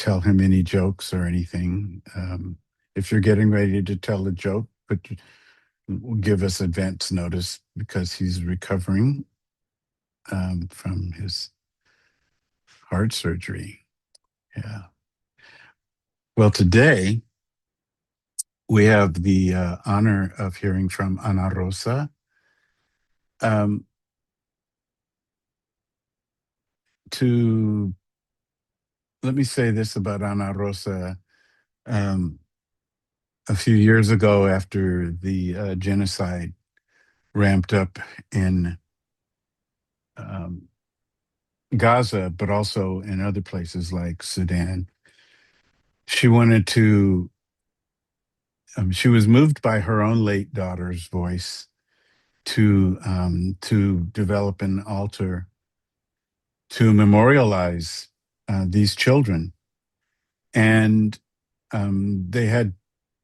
tell him any jokes or anything. If you're getting ready to tell a joke, give us advance notice because he's recovering from his heart surgery. Yeah. Well, today we have the honor of hearing from Ana Rosa. Um, to Let me say this about Ana Rosa. Um, a few years ago, after the genocide ramped up in um, Gaza, but also in other places like Sudan, she wanted to. She was moved by her own late daughter's voice to develop an altar to memorialize these children, and they had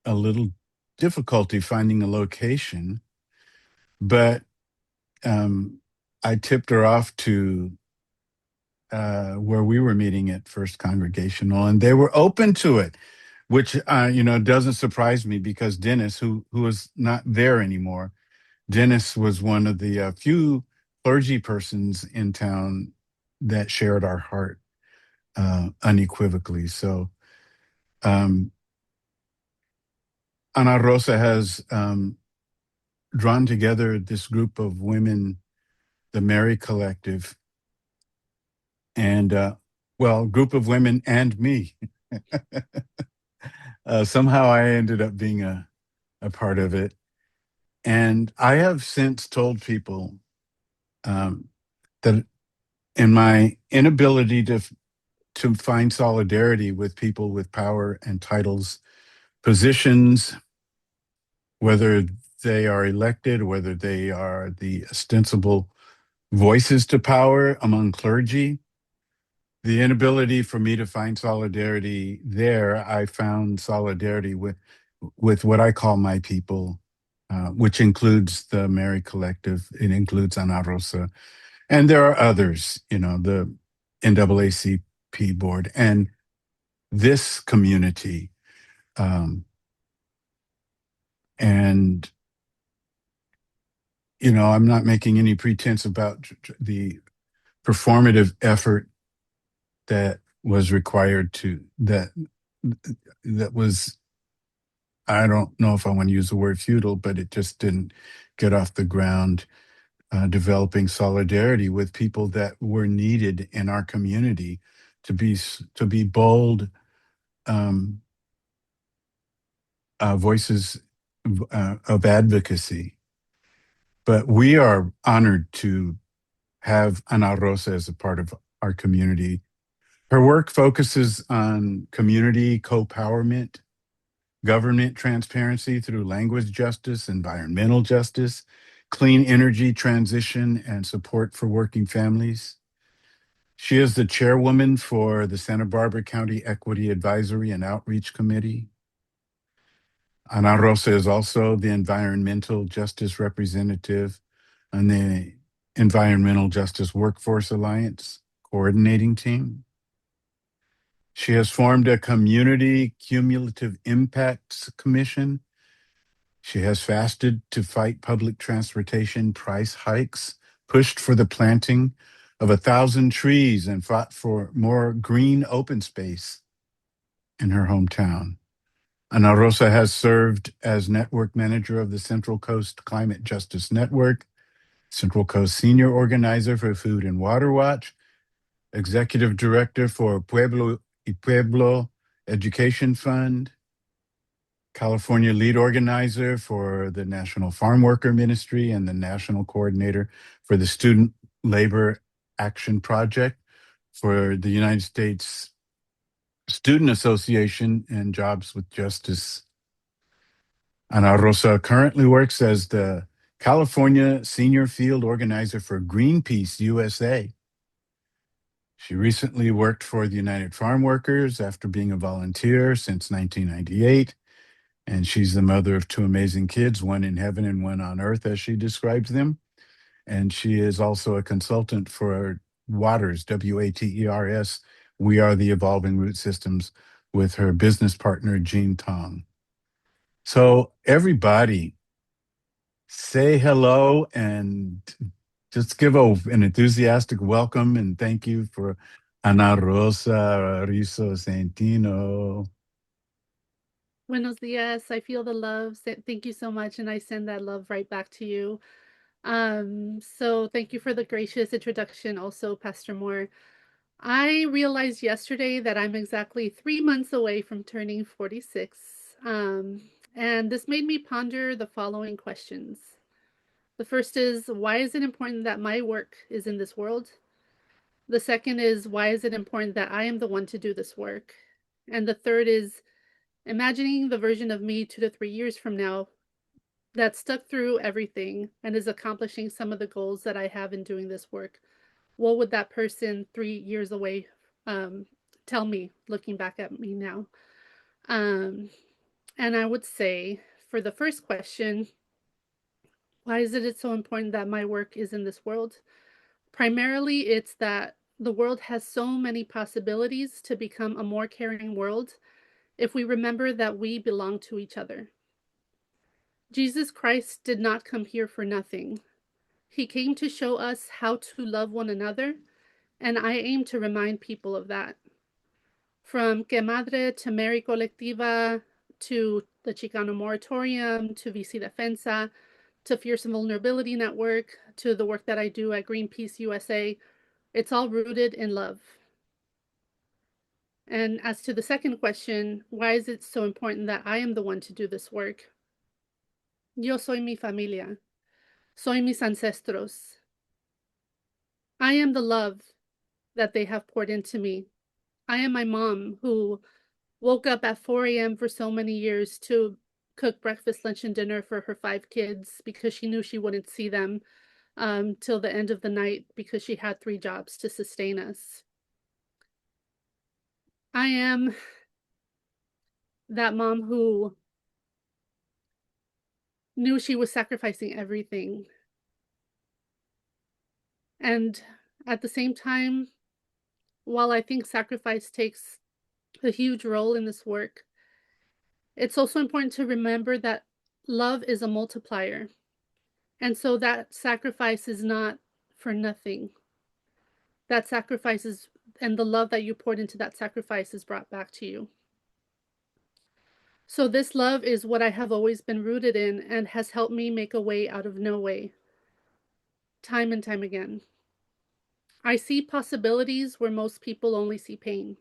a little difficulty finding a location, but I tipped her off to where we were meeting at First Congregational, and they were open to it, which doesn't surprise me because Dennis, who was not there anymore, Dennis was one of the few clergy persons in town that shared our heart unequivocally. So um, Ana Rosa has drawn together this group of women, the Mary Collective, and group of women and me. Somehow I ended up being a part of it. And I have since told people um, that in my inability to find solidarity with people with power and titles, positions, whether they are elected, whether they are the ostensible voices to power among clergy, the inability for me to find solidarity there, I found solidarity with what I call my people, which includes the Mary Collective. It includes Ana Rosa. And there are others, the NAACP board and this community. And, I'm not making any pretense about the performative effort that was required that was, I don't know if I want to use the word futile, but it just didn't get off the ground, developing solidarity with people that were needed in our community to be bold um, voices of advocacy. But we are honored to have Ana Rosa as a part of our community. Her work focuses on community co-powerment, government transparency through language justice, environmental justice, clean energy transition, and support for working families. She is the chairwoman for the Santa Barbara County Equity Advisory and Outreach Committee. Ana Rosa is also the environmental justice representative on the Environmental Justice Workforce Alliance coordinating team. She has formed a community cumulative impacts commission. She has fasted to fight public transportation price hikes, pushed for the planting of 1,000 trees, and fought for more green open space in her hometown. Ana Rosa has served as network manager of the Central Coast Climate Justice Network, Central Coast senior organizer for Food and Water Watch, executive director for Pueblo y Pueblo Education Fund, California lead organizer for the National Farm Worker Ministry, and the national coordinator for the Student Labor Action Project for the United States Student Association and Jobs with Justice. Ana Rosa currently works as the California Senior Field Organizer for Greenpeace USA. She recently worked for the United Farm Workers after being a volunteer since 1998. And she's the mother of two amazing kids, one in heaven and one on earth, as she describes them. And she is also a consultant for WATERS, WATERS, We Are the Evolving Root Systems with her business partner, Jean Tong. So, everybody, say hello and just give an enthusiastic welcome and thank you for Ana Rosa Rizo-Centino. Buenos dias. I feel the love. Thank you so much, and I send that love right back to you. So thank you for the gracious introduction, also, Pastor Moore. I realized yesterday that I'm exactly 3 months away from turning 46. And this made me ponder the following questions. The first is, why is it important that my work is in this world? The second is, why is it important that I am the one to do this work? And the third is, imagining the version of me 2 to 3 years from now that stuck through everything and is accomplishing some of the goals that I have in doing this work. What would that person 3 years away um, tell me, looking back at me now? Um, and I would say, for the first question, why is it so important that my work is in this world? Primarily, it's that the world has so many possibilities to become a more caring world if we remember that we belong to each other. Jesus Christ did not come here for nothing. He came to show us how to love one another, and I aim to remind people of that. From Que Madre to Mary Colectiva to the Chicano Moratorium to VC Defensa to Fierce and Vulnerability Network to the work that I do at Greenpeace USA, it's all rooted in love. And as to the second question, why is it so important that I am the one to do this work? Yo soy mi familia. Soy mis ancestros. I am the love that they have poured into me. I am my mom who woke up at 4 a.m. for so many years to cook breakfast, lunch, and dinner for her 5 kids because she knew she wouldn't see them till the end of the night because she had 3 jobs to sustain us. I am that mom who knew she was sacrificing everything. And at the same time, while I think sacrifice takes a huge role in this work, it's also important to remember that love is a multiplier. And so that sacrifice is not for nothing. That sacrifice is, and the love that you poured into that sacrifice is brought back to you. So this love is what I have always been rooted in and has helped me make a way out of no way, time and time again. I see possibilities where most people only see pain.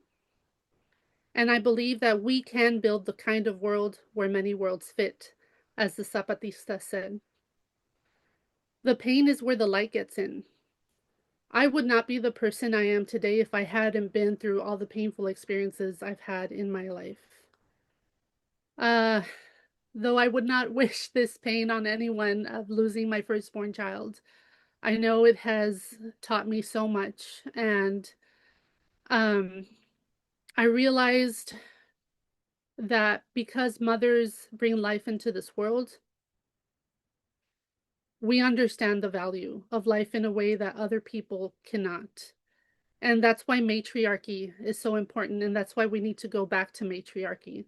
And I believe that we can build the kind of world where many worlds fit, as the Zapatista said. The pain is where the light gets in. I would not be the person I am today if I hadn't been through all the painful experiences I've had in my life. Uh, though I would not wish this pain on anyone of losing my firstborn child. I know it has taught me so much, and um, I realized that because mothers bring life into this world, we understand the value of life in a way that other people cannot. And that's why matriarchy is so important. And that's why we need to go back to matriarchy.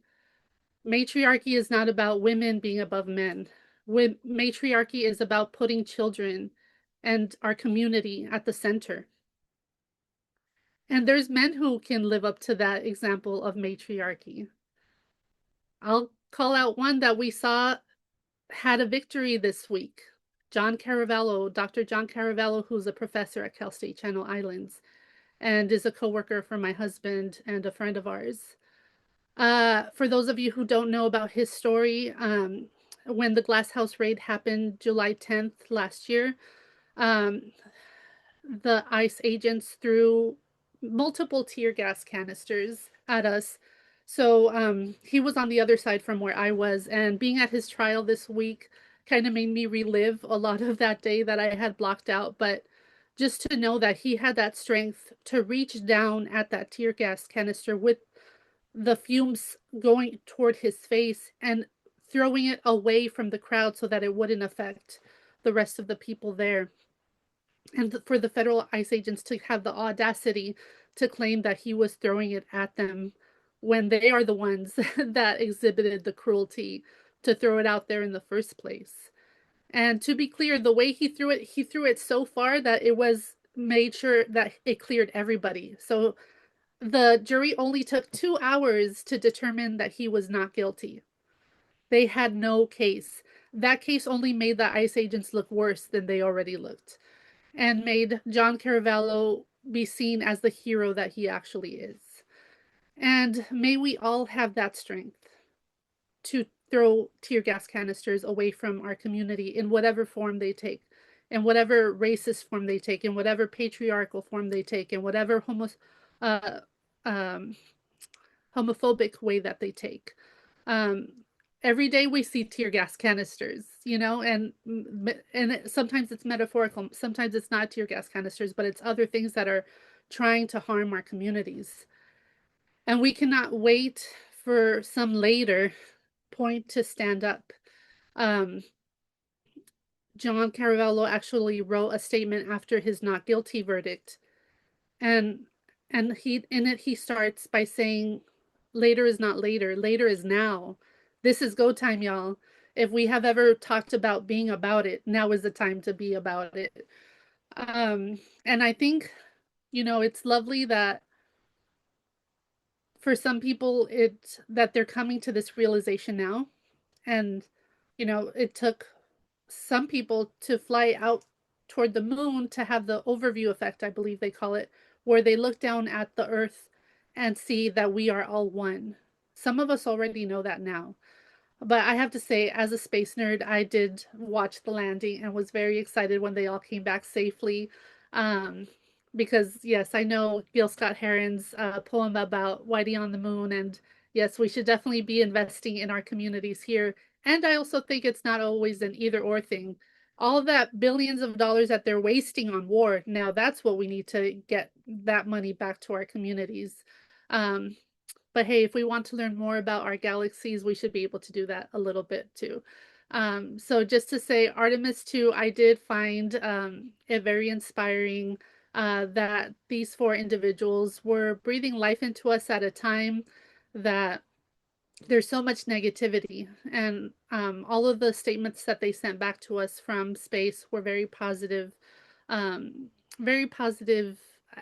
Matriarchy is not about women being above men. Matriarchy is about putting children and our community at the center. And there's men who can live up to that example of matriarchy. I'll call out one that we saw had a victory this week. John Caravello, Dr. John Caravello, who's a professor at Cal State Channel Islands and is a coworker for my husband and a friend of ours. For those of you who don't know about his story, when the Glass House raid happened July 10th last year, um, the ICE agents threw multiple tear gas canisters at us. So he was on the other side from where I was, and being at his trial this week kind of made me relive a lot of that day that I had blocked out. But just to know that he had that strength to reach down at that tear gas canister with the fumes going toward his face and throwing it away from the crowd so that it wouldn't affect the rest of the people there. And for the federal ICE agents to have the audacity to claim that he was throwing it at them when they are the ones that exhibited the cruelty to throw it out there in the first place. And to be clear, the way he threw it so far that it was made sure that it cleared everybody. So the jury only took 2 hours to determine that he was not guilty. They had no case. That case only made the ICE agents look worse than they already looked and made John Caravallo be seen as the hero that he actually is. And may we all have that strength to throw tear gas canisters away from our community in whatever form they take, in whatever racist form they take, in whatever patriarchal form they take, in whatever uh, um, homophobic way that they take. Um, every day we see tear gas canisters, you know, and sometimes it's metaphorical, sometimes it's not tear gas canisters, but it's other things that are trying to harm our communities. And we cannot wait for some later point to stand up. Um, John Caravello actually wrote a statement after his not guilty verdict, and he in it he starts by saying, "Later is not later. Later is now. This is go time, y'all. If we have ever talked about being about it, now is the time to be about it." And I think, you know, it's lovely that for some people it that they're coming to this realization now. And you know, it took some people to fly out toward the moon to have the overview effect, I believe they call it, where they look down at the earth and see that we are all one. Some of us already know that now. But I have to say, as a space nerd, I did watch the landing and was very excited when they all came back safely. Um, because, yes, I know Gil Scott Heron's poem about Whitey on the Moon. And yes, we should definitely be investing in our communities here. And I also think it's not always an either or thing. All of that billions of dollars that they're wasting on war, now that's what we need to get that money back to our communities. Um, but hey, if we want to learn more about our galaxies, we should be able to do that a little bit too. So just to say, Artemis 2, I did find it very inspiring that these four individuals were breathing life into us at a time that there's so much negativity. And all of the statements that they sent back to us from space were um, very positive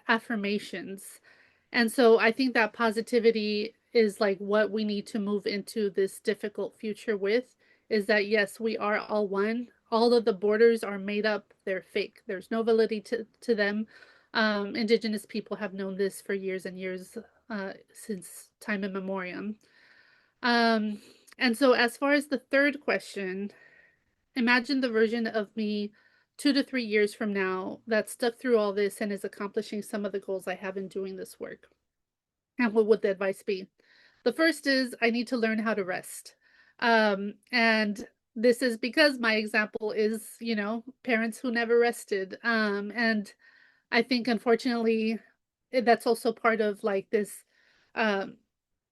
affirmations. And so I think that positivity is like what we need to move into this difficult future with, is that yes, we are all one. All of the borders are made up, they're fake. There's no validity to them. Indigenous people have known this for years and years, since time immemorial. Um, and so as far as the third question, imagine the version of me 2 to 3 years from now that stuck through all this and is accomplishing some of the goals I have in doing this work. And what would the advice be? The first is I need to learn how to rest. And this is because my example is, you know, parents who never rested. And I think unfortunately that's also part of like this um,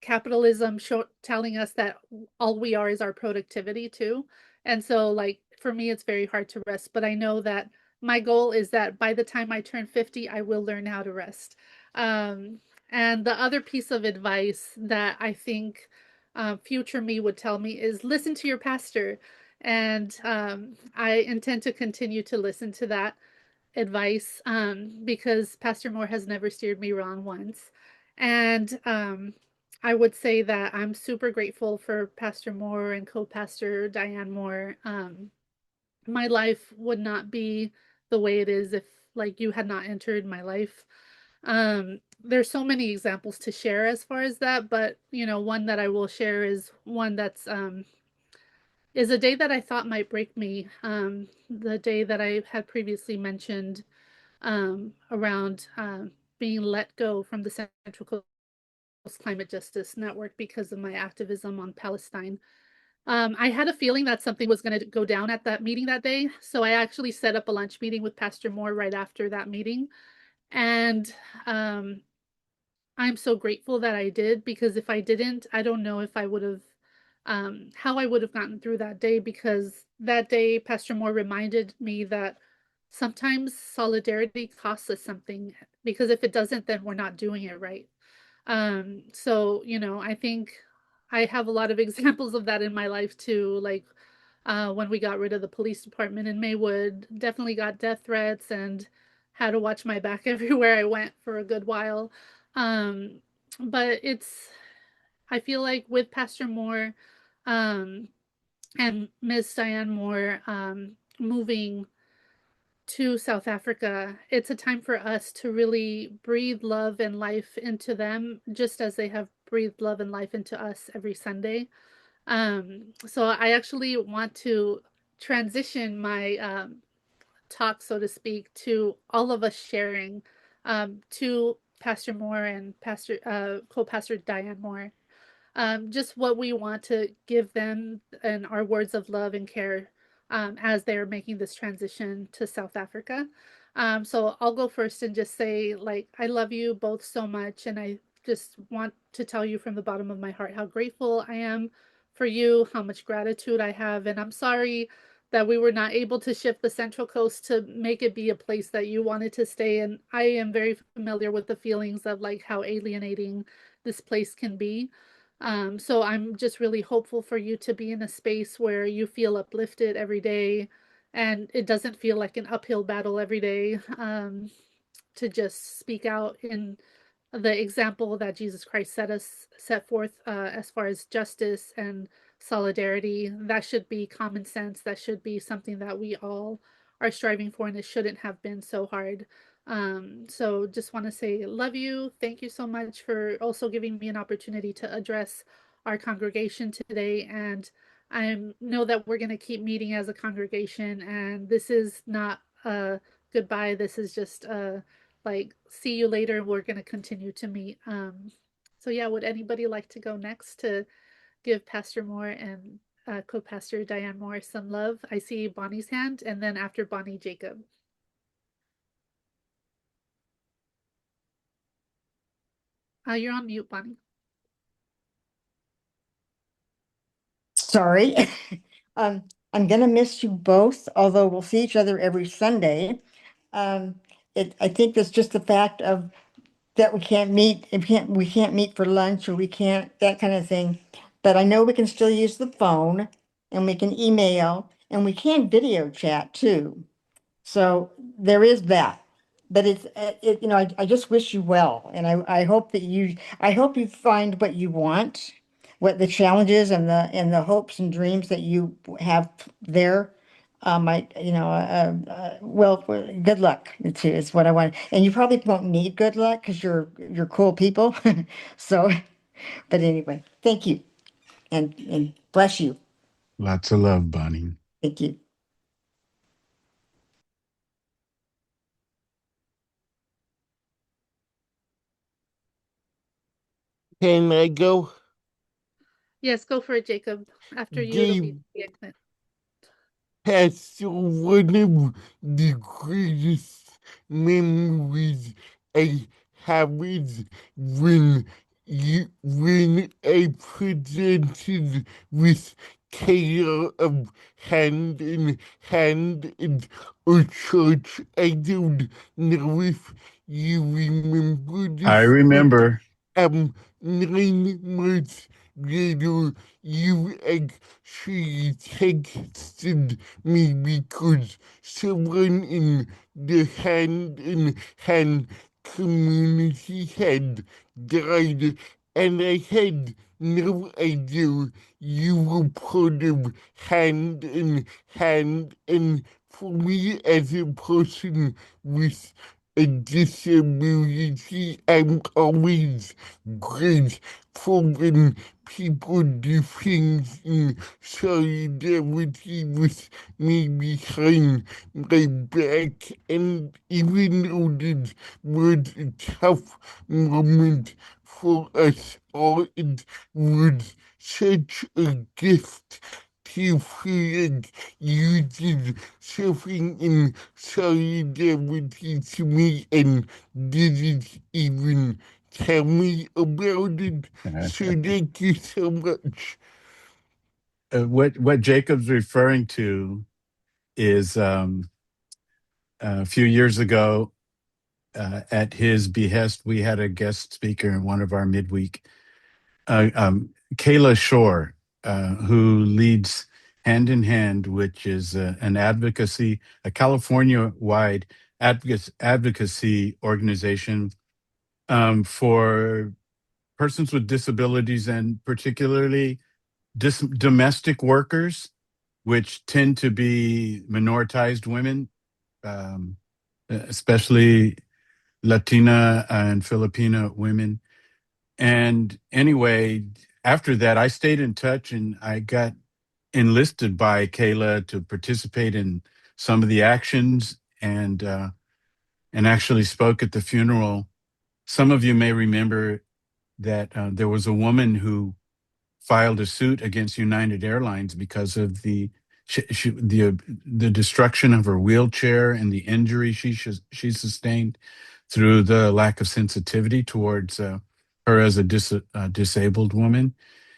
capitalism telling us that all we are is our productivity too. And so like for me, it's very hard to rest, but I know that my goal is that by the time I turn 50, I will learn how to rest. Um, and the other piece of advice that I think future me would tell me is listen to your pastor. And I intend to continue to listen to that advice because Pastor Moore has never steered me wrong once. And I would say that I'm super grateful for Pastor Moore and co-pastor Diane Moore. My life would not be the way it is if like you had not entered my life. There's so many examples to share as far as that, but you know, one that I will share is one that's is a day that I thought might break me. The day that I had previously mentioned around being let go from the Central Coast Climate Justice Network because of my activism on Palestine. I had a feeling that something was going to go down at that meeting that day. So I actually set up a lunch meeting with Pastor Moore right after that meeting. And I'm so grateful that I did, because if I didn't, I don't know if I would have, how I would have gotten through that day, because that day, Pastor Moore reminded me that sometimes solidarity costs us something. because if it doesn't, then we're not doing it right. So, I think I have a lot of examples of that in my life too. Like when we got rid of the police department in Maywood, definitely got death threats and had to watch my back everywhere I went for a good while. Um, but I feel like with Pastor Moore um, and Miss Diane Moore moving to South Africa, it's a time for us to really breathe love and life into them, just as they have breathed love and life into us every Sunday. So I actually want to transition my talk, so to speak, to all of us sharing to Pastor Moore and Pastor co-pastor Diane Moore, just what we want to give them and our words of love and care as they're making this transition to South Africa. So I'll go first and just say, like, I love you both so much. And I just want to tell you from the bottom of my heart how grateful I am for you, how much gratitude I have. And I'm sorry that we were not able to shift the Central Coast to make it be a place that you wanted to stay. And I am very familiar with the feelings of like how alienating this place can be. So I'm just really hopeful for you to be in a space where you feel uplifted every day and it doesn't feel like an uphill battle every day. To just speak out in the example that Jesus Christ set forth as far as justice and solidarity. That should be common sense. That should be something that we all are striving for, and it shouldn't have been so hard. So just want to say love you. Thank you so much for also giving me an opportunity to address our congregation today. And I know that we're going to keep meeting as a congregation, and this is not a goodbye. This is just like see you later. We're going to continue to meet. So yeah, would anybody like to go next to give Pastor Moore and co-pastor Diane Moore some love? I see Bonnie's hand, and then after Bonnie, Jacob. You're on mute, Bonnie. Sorry. I'm gonna miss you both, although we'll see each other every Sunday. Um, I think that's just the fact of that we can't meet for lunch or we can't, that kind of thing. But I know we can still use the phone and we can email and we can video chat too. So there is that. But I just wish you well. And I hope you find what you want, what the challenges and the hopes and dreams that you have there. Well, good luck too, is what I want. And you probably won't need good luck because you're cool people. So, but anyway, thank you and bless you. Lots of love, Bonnie. Thank you. Can I go? Yes, go for it, Jacob. After you, it'll be Dave Clint. has one of the greatest memories I have is when I presented with Kayla of Hand in Hand in a church. I don't know if you remember I this, but remember. 9 months later, you actually texted me because someone in the Hand in Hand community had died, and I had no idea you were part of Hand in Hand. And for me, as a person with a disability, I'm always grateful when people do things in solidarity with me behind my back. And even though this was a tough moment for us all, it was such a gift to feel like you did something in solidarity to me and didn't even tell me about it. So thank you so much. What Jacob's referring to is a few years ago. at his behest, we had a guest speaker in one of our midweek, Kayla Shore, who leads Hand in Hand, which is an advocacy, a California-wide advocacy organization for persons with disabilities, and particularly domestic workers, which tend to be minoritized women, um, especially Latina and Filipina women. And anyway, after that, I stayed in touch and I got enlisted by Kayla to participate in some of the actions, and actually spoke at the funeral. Some of you may remember that there was a woman who filed a suit against United Airlines because of the destruction of her wheelchair and the injury she sustained through the lack of sensitivity towards her as a disabled woman,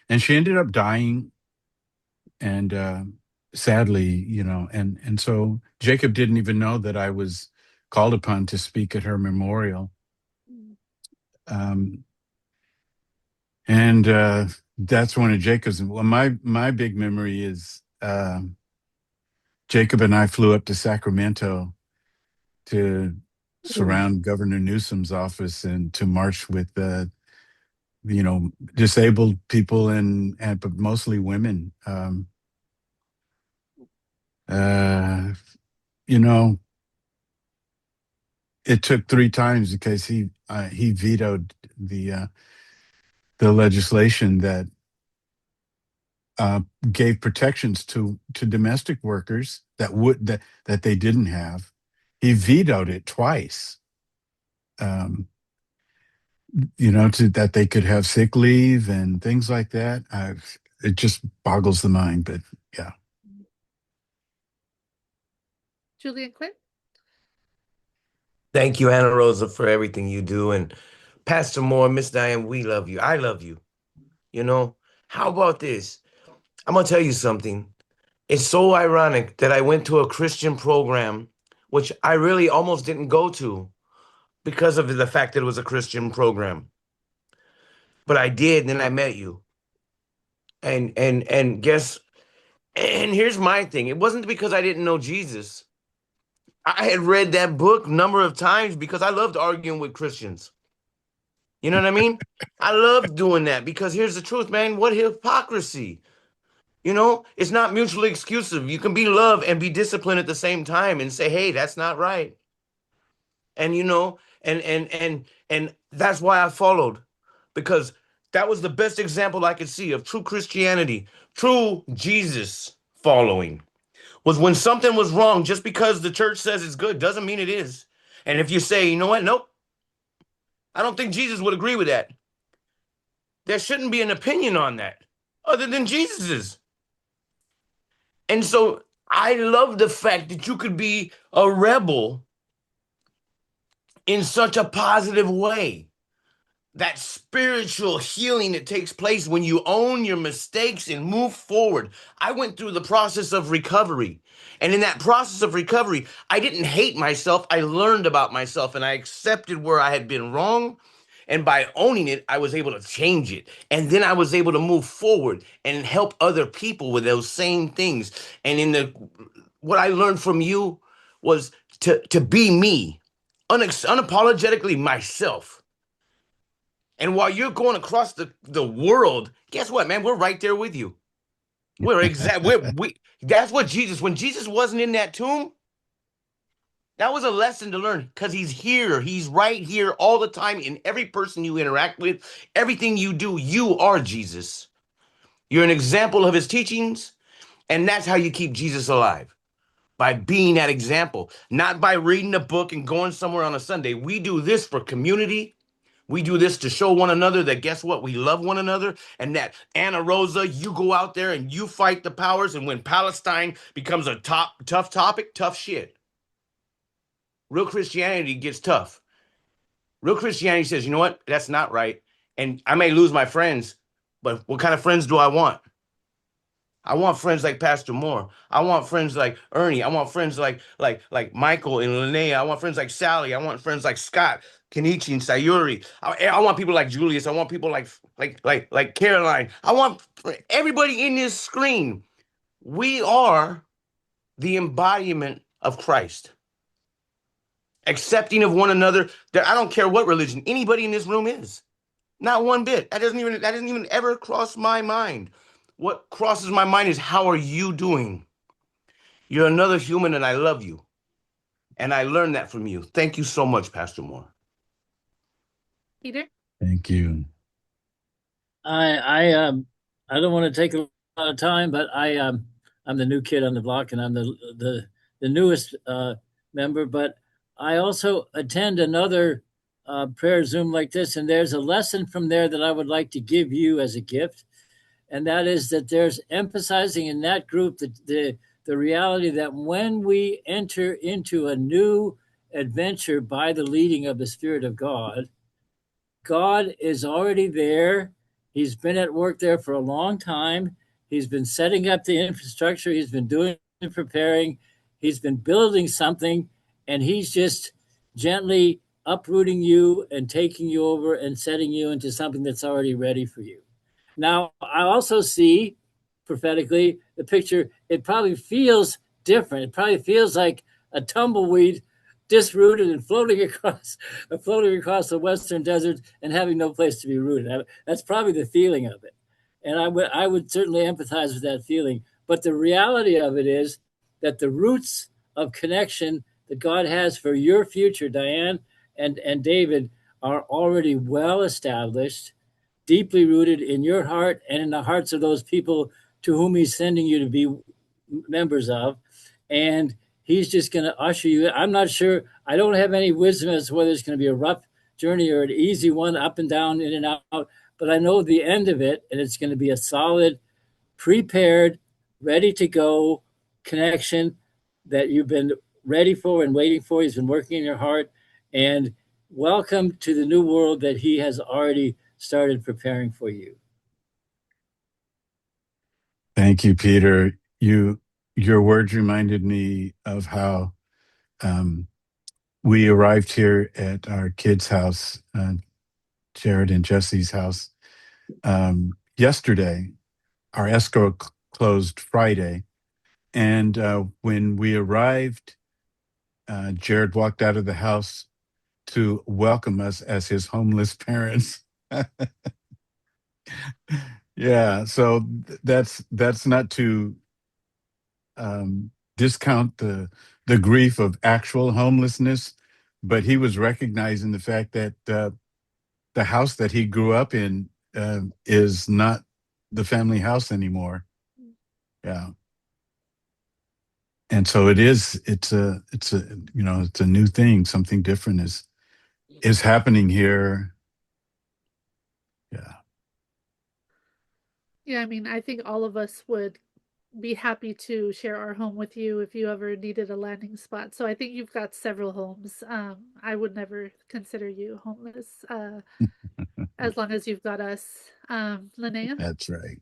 and she ended up dying. And sadly, and so Jacob didn't even know that I was called upon to speak at her memorial. Um, and that's one of Jacob's. Well, my big memory is Jacob and I flew up to Sacramento to surround Governor Newsom's office and to march with disabled people and but mostly women. Uh, you know, it took 3 times because he vetoed the legislation that gave protections to domestic workers that they didn't have. He vetoed it twice. That they could have sick leave and things like that. It just boggles the mind, but yeah. Julian Quinn? Thank you, Anna Rosa, for everything you do. And Pastor Moore, Miss Diane, we love you. I love you. How about this? I'm going to tell you something. It's so ironic that I went to a Christian program, which I really almost didn't go to because of the fact that it was a Christian program. But I did, and then I met you. And here's my thing. It wasn't because I didn't know Jesus. I had read that book a number of times because I loved arguing with Christians. You know what I mean? I love doing that because here's the truth, man. What hypocrisy. It's not mutually exclusive. You can be love and be disciplined at the same time and say, hey, that's not right. And and that's why I followed, because that was the best example I could see of true Christianity, true Jesus following, was when something was wrong. Just because the church says it's good doesn't mean it is. And if you say, you know what, nope, I don't think Jesus would agree with that, there shouldn't be an opinion on that other than Jesus's. And so I love the fact that you could be a rebel in such a positive way. That spiritual healing that takes place when you own your mistakes and move forward. I went through the process of recovery. And in that process of recovery, I didn't hate myself. I learned about myself and I accepted where I had been wrong. And by owning it, I was able to change it. And then I was able to move forward and help other people with those same things. And what I learned from you was to be me, unapologetically myself. And while you're going across the world, guess what, man? We're right there with you. That's what Jesus, when Jesus wasn't in that tomb, that was a lesson to learn, because he's here. He's right here all the time in every person you interact with. Everything you do, you are Jesus. You're an example of his teachings, and that's how you keep Jesus alive, by being that example, not by reading a book and going somewhere on a Sunday. We do this for community. We do this to show one another that, guess what? We love one another, and that, Anna Rosa, you go out there and you fight the powers, and when Palestine becomes a tough topic, tough shit. Real Christianity gets tough. Real Christianity says, you know what? That's not right. And I may lose my friends, but what kind of friends do I want? I want friends like Pastor Moore. I want friends like Ernie. I want friends like Michael and Linnea. I want friends like Sally. I want friends like Scott, Kenichi, and Sayuri. I want people like Julius. I want people like Caroline. I want everybody in this screen. We are the embodiment of Christ, accepting of one another. That I don't care what religion anybody in this room is. Not one bit. That doesn't even ever cross my mind. What crosses my mind is how are you doing? You're another human and I love you. And I learned that from you. Thank you so much, Pastor Moore. Peter? Thank you. I don't want to take a lot of time, but I'm the new kid on the block, and I'm the newest member. But I also attend another prayer Zoom like this, and there's a lesson from there that I would like to give you as a gift, and that is that there's emphasizing in that group the reality that when we enter into a new adventure by the leading of the Spirit of God, God is already there. He's been at work there for a long time. He's been setting up the infrastructure. He's been doing preparing. He's been building something, and he's just gently uprooting you and taking you over and setting you into something that's already ready for you. Now, I also see prophetically the picture. It probably feels different. It probably feels like a tumbleweed disrooted and floating across the western desert and having no place to be rooted. That's probably the feeling of it. And I would certainly empathize with that feeling. But the reality of it is that the roots of connection that God has for your future, Diane and David, are already well established, deeply rooted in your heart and in the hearts of those people to whom he's sending you to be members of. And he's just going to usher you. I'm not sure. I don't have any wisdom as to whether it's going to be a rough journey or an easy one, up and down, in and out. But I know the end of it, and it's going to be a solid, prepared, ready to go connection that you've been ready for and waiting for. He's been working in your heart. And welcome to the new world that he has already started preparing for you. Thank you, Peter. Your words reminded me of how we arrived here at our kids' house, Jared and Jesse's house, yesterday. Our escrow closed Friday. And when we arrived, Jared walked out of the house to welcome us as his homeless parents. Yeah, so that's not to discount the grief of actual homelessness, but he was recognizing the fact that the house that he grew up in is not the family house anymore. Yeah. And so it's a it's a new thing. Something different is happening here. Yeah. Yeah, I mean, I think all of us would be happy to share our home with you if you ever needed a landing spot. So I think you've got several homes. I would never consider you homeless, as long as you've got us. Linnea, That's right.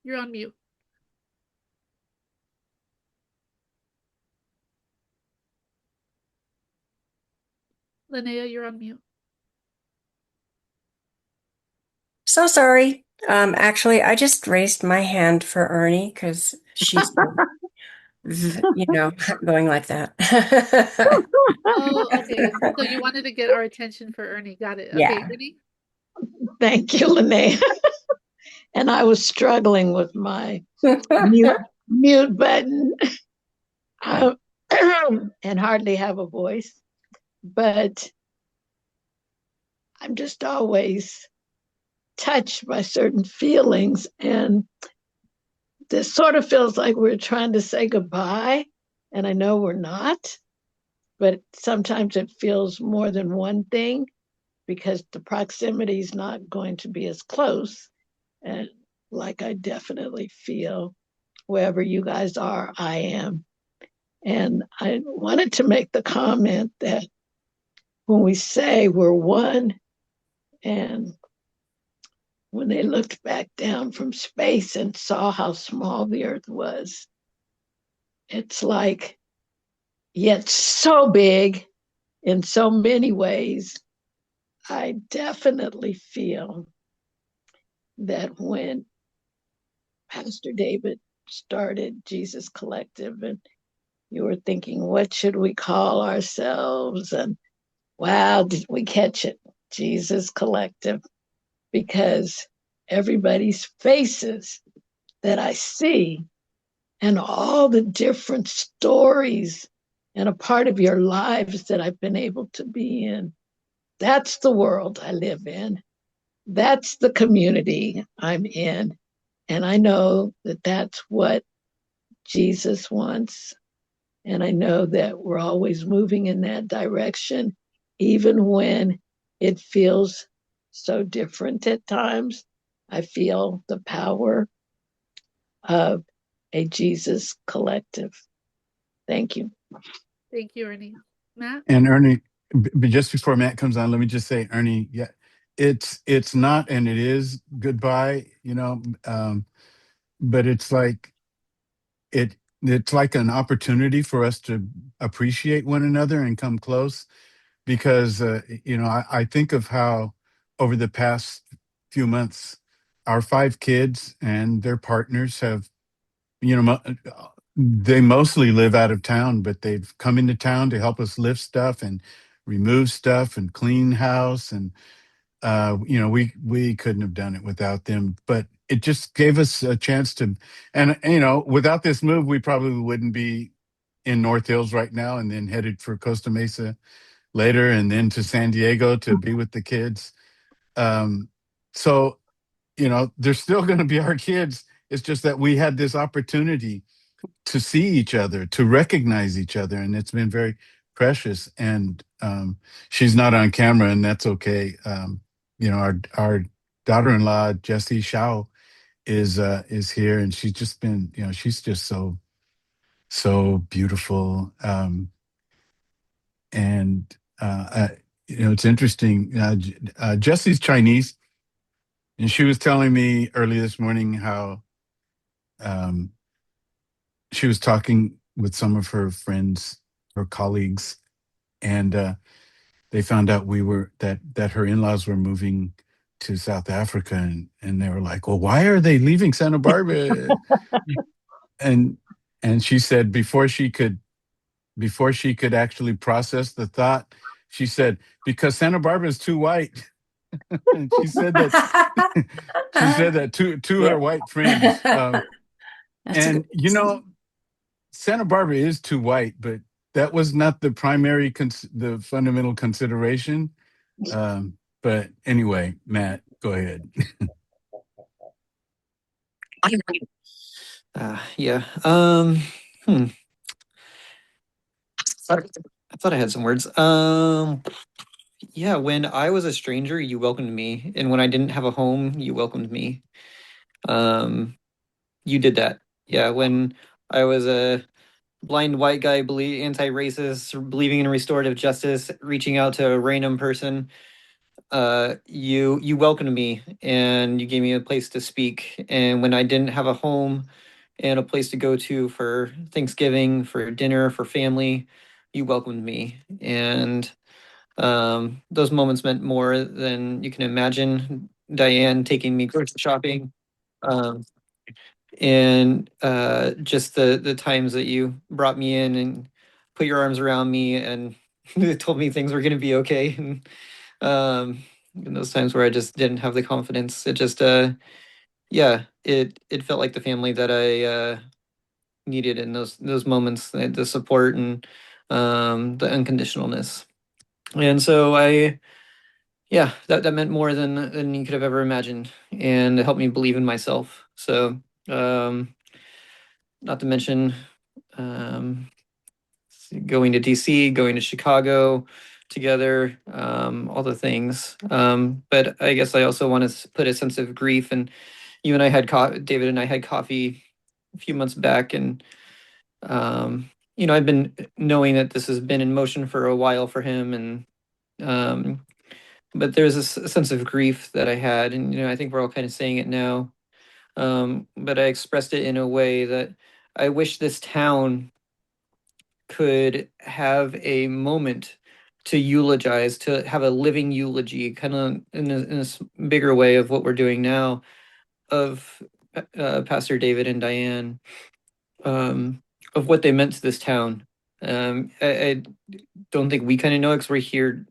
you're on mute. Linnea, you're on mute. So sorry. Actually, I just raised my hand for Ernie because she's, going like that. Oh, okay. So you wanted to get our attention for Ernie. Got it. Okay, Yeah. Ernie. Thank you, Linnea. And I was struggling with my mute button and hardly have a voice. But I'm just always touched by certain feelings. And this sort of feels like we're trying to say goodbye. And I know we're not, but sometimes it feels more than one thing because the proximity is not going to be as close. And like I definitely feel wherever you guys are, I am. And I wanted to make the comment that when we say we're one and when they looked back down from space and saw how small the Earth was. It's like, yet so big in so many ways. I definitely feel that when Pastor David started Jesus Collective, and you were thinking, what should we call ourselves? And wow, did we catch it? Jesus Collective. Because everybody's faces that I see and all the different stories and a part of your lives that I've been able to be in, that's the world I live in. That's the community I'm in. And I know that that's what Jesus wants. And I know that we're always moving in that direction, even when it feels so different at times. I feel the power of a Jesus collective. Thank you. Thank you, Ernie. Matt? And Ernie, but just before Matt comes on, let me just say, Ernie, yeah, it's not and it is goodbye, but it it's like an opportunity for us to appreciate one another and come close because I think of how over the past few months our five kids and their partners have they mostly live out of town, but they've come into town to help us lift stuff and remove stuff and clean house. And we couldn't have done it without them. But it just gave us a chance to, and without this move, we probably wouldn't be in North Hills right now, and then headed for Costa Mesa later, and then to San Diego to be with the kids. So they're still going to be our kids. It's just that we had this opportunity to see each other, to recognize each other, and it's been very precious. And she's not on camera, and that's okay. Our daughter-in-law Jessie Shao is here, and she's just been, she's just so beautiful. And it's interesting. Jessie's Chinese, and she was telling me early this morning how um, she was talking with some of her friends, her colleagues, and they found out that her in-laws were moving to South Africa, and they were like, "Well, why are they leaving Santa Barbara?" and and she said before she could actually process the thought, she said, "Because Santa Barbara is too white." And she said that to her white friends. That's a good And Santa Barbara is too white, but that was not the primary, the fundamental consideration. But anyway, Matt, go ahead. Yeah. I thought I had some words. Yeah, when I was a stranger, you welcomed me, and when I didn't have a home, you welcomed me. You did that. Yeah, when I was a blind white guy, anti-racist, believing in restorative justice, reaching out to a random person, you welcomed me and you gave me a place to speak. And when I didn't have a home and a place to go to for Thanksgiving, for dinner, for family, you welcomed me. And those moments meant more than you can imagine. Diane taking me grocery shopping, um, and just the times that you brought me in and put your arms around me and told me things were going to be okay. And in those times where I just didn't have the confidence, it just yeah, it felt like the family that I needed in those moments, the support and the unconditionalness. And so yeah, that meant more than you could have ever imagined, and it helped me believe in myself. So, not to mention um, going to DC, going to Chicago together, all the things. But I guess I also want to put a sense of grief. And you and I had David and I had coffee a few months back, and I've been knowing that this has been in motion for a while for him, and but there's a sense of grief that I had, and I think we're all kind of saying it now. But I expressed it in a way that I wish this town could have a moment to eulogize, to have a living eulogy, kind of in a bigger way of what we're doing now, of Pastor David and Diane, of what they meant to this town. I don't think we kind of know because we're here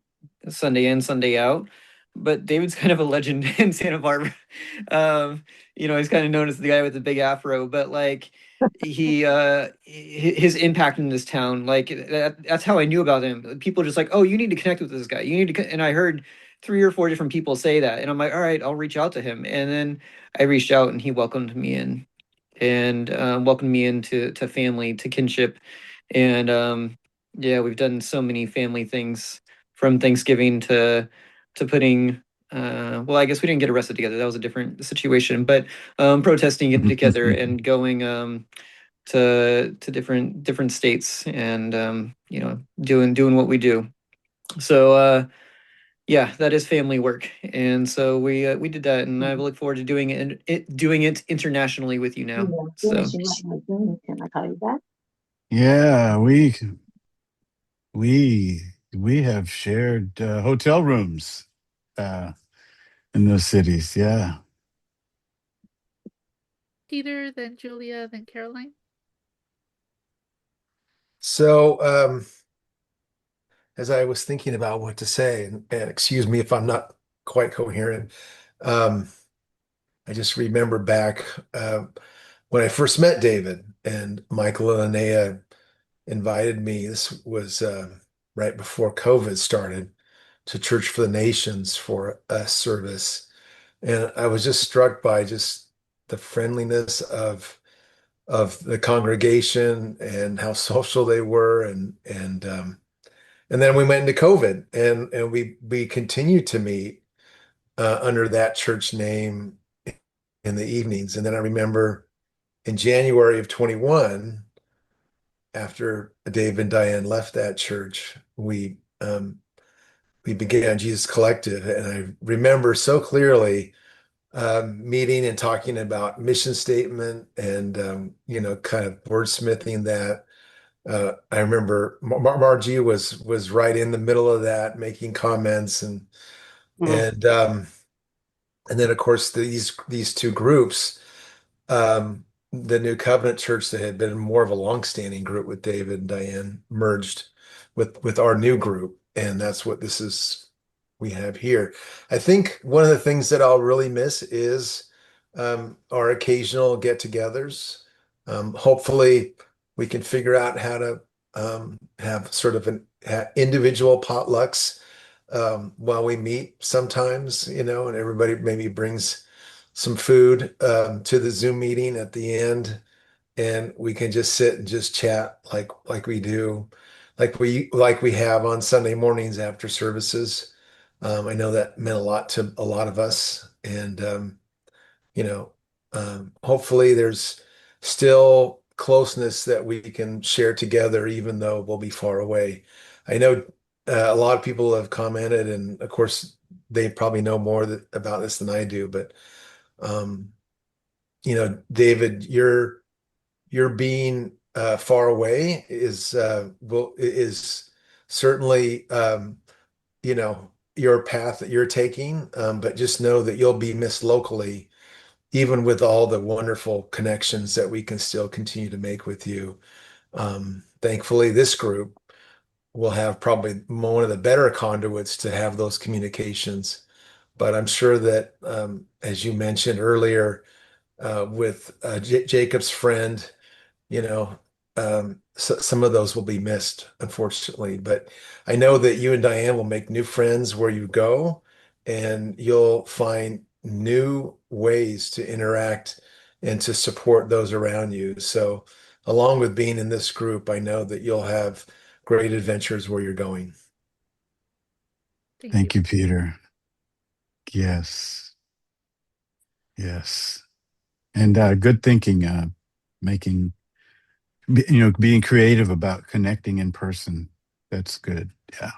Sunday in, Sunday out. But David's kind of a legend in Santa Barbara. He's kind of known as the guy with the big afro, but like his impact in this town, like that's how I knew about him. People are just like, oh, you need to connect with this guy. You need to, and I heard 3 or 4 different people say that, and I'm like, all right, I'll reach out to him. And then I reached out, and he welcomed me in, and welcomed me into family, to kinship, and yeah, we've done so many family things, from Thanksgiving to putting. Well, I guess we didn't get arrested together. That was a different situation. But protesting, getting together, and going to different states, and doing what we do. So yeah, that is family work, and so we did that, and I look forward to doing it internationally with you now. So Can I call you back? Yeah, we have shared hotel rooms in those cities. Yeah. Peter, then Julia, then Caroline. So, as I was thinking about what to say, and excuse me if I'm not quite coherent, um, I just remember back when I first met David, and Michael and Anea invited me. This was right before COVID started, to Church for the Nations for a service. And I was just struck by just the friendliness of the congregation and how social they were, and then we went into COVID, and we continued to meet under that church name in the evenings. And then I remember in January of 21, after Dave and Diane left that church, we began Jesus Collective, and I remember so clearly meeting and talking about mission statement, and kind of wordsmithing that. I remember Margie was right in the middle of that, making comments, and and then of course these two groups, the New Covenant Church, that had been more of a longstanding group with David and Diane, merged with our new group, and that's what this is we have here. I think one of the things that I'll really miss is our occasional get-togethers. Hopefully, we can figure out how to have sort of an individual potlucks while we meet sometimes, and everybody maybe brings some food to the Zoom meeting at the end, and we can just sit and just chat like we do, like we have on Sunday mornings after services. I know that meant a lot to a lot of us, and you know, hopefully there's still closeness that we can share together, even though we'll be far away. I know a lot of people have commented, and of course, they probably know more about this than I do, but um, David, your being far away is certainly your path that you're taking, but just know that you'll be missed locally, even with all the wonderful connections that we can still continue to make with you. Thankfully, this group will have probably one of the better conduits to have those communications. But I'm sure that, as you mentioned earlier, with Jacob's friend, you know, some of those will be missed, unfortunately. But I know that you and Diane will make new friends where you go, and you'll find new ways to interact and to support those around you. So, along with being in this group, I know that you'll have great adventures where you're going. Thank you. Thank you, Peter. Yes. Yes. And good thinking, making, being creative about connecting in person. That's good. Yeah.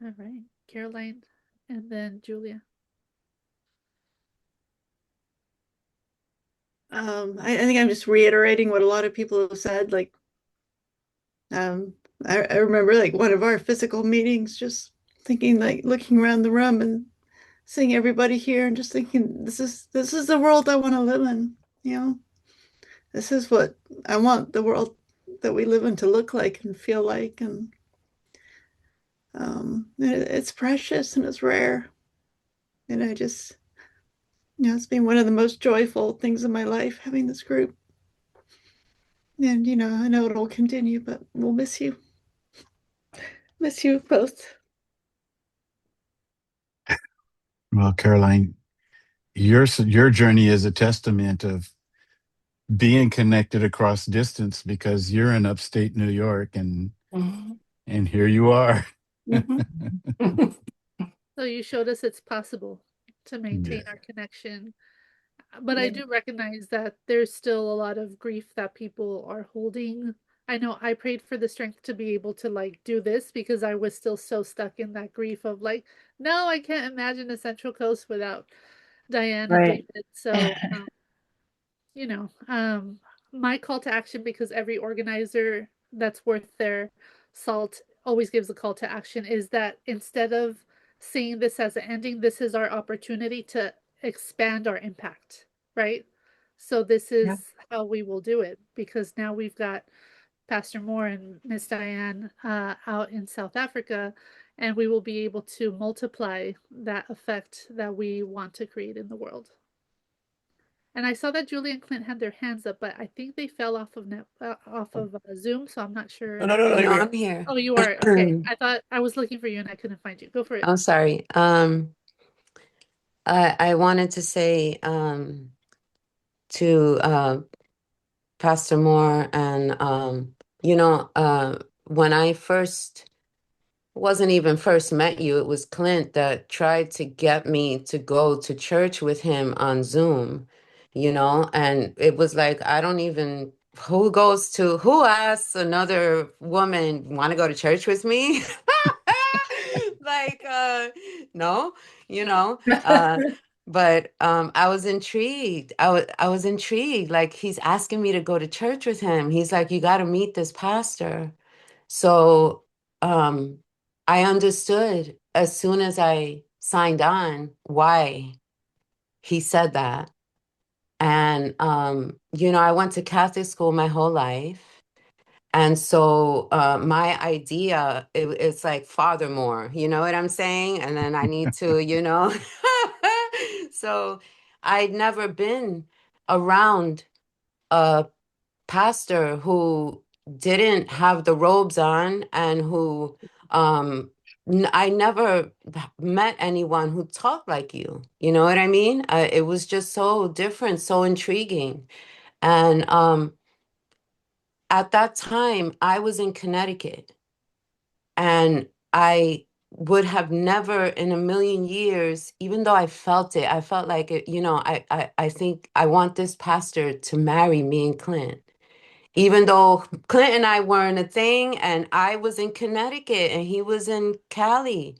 All right. Caroline, and then Julia. I think I'm just reiterating what a lot of people have said. Like, um, I remember like one of our physical meetings, just thinking, like, looking around the room and seeing everybody here, and just thinking, this is the world I want to live in. You know, this is what I want the world that we live in to look like and feel like, and it's precious and it's rare, and I just, it's been one of the most joyful things in my life having this group. And I know it'll continue, but we'll miss you. Miss you both. Well, Caroline, your journey is a testament of being connected across distance because you're in upstate New York and here you are. So you showed us it's possible to maintain Yeah. our connection. But I do recognize that there's still a lot of grief that people are holding. I know I prayed for the strength to be able to like do this because I was still so stuck in that grief of like, no, I can't imagine the Central Coast without Diane and Right. David. So, you know, my call to action, because every organizer that's worth their salt always gives a call to action, is that instead of seeing this as an ending, this is our opportunity to expand our impact, right? So this Yeah. is how we will do it, because now we've got Pastor Moore and Miss Diane out in South Africa, and we will be able to multiply that effect that we want to create in the world. And I saw that Julie and Clint had their hands up, but I think they fell off of Zoom, so I'm not sure. No, I'm here. Oh, you are? Okay. I thought I was looking for you and I couldn't find you. Go for it. I'm sorry. I wanted to say to Pastor Moore and when I first wasn't even first met you, it was Clint that tried to get me to go to church with him on Zoom, and it was like, I don't even, who asks another woman want to go to church with me? Like, no, you know, uh, but I was intrigued. I was intrigued. Like, he's asking me to go to church with him. He's like, you got to meet this pastor. So um, I understood as soon as I signed on why he said that. And, I went to Catholic school my whole life. And so my idea, it's like Fathermore, you know what I'm saying? And then I need to, So I'd never been around a pastor who didn't have the robes on and who I never met anyone who talked like you. You know what I mean? It was just so different, so intriguing. And at that time, I was in Connecticut, and I would have never in a million years, even though I felt like it, I think I want this pastor to marry me and Clint. Even though Clint and I weren't a thing, and I was in Connecticut and he was in Cali.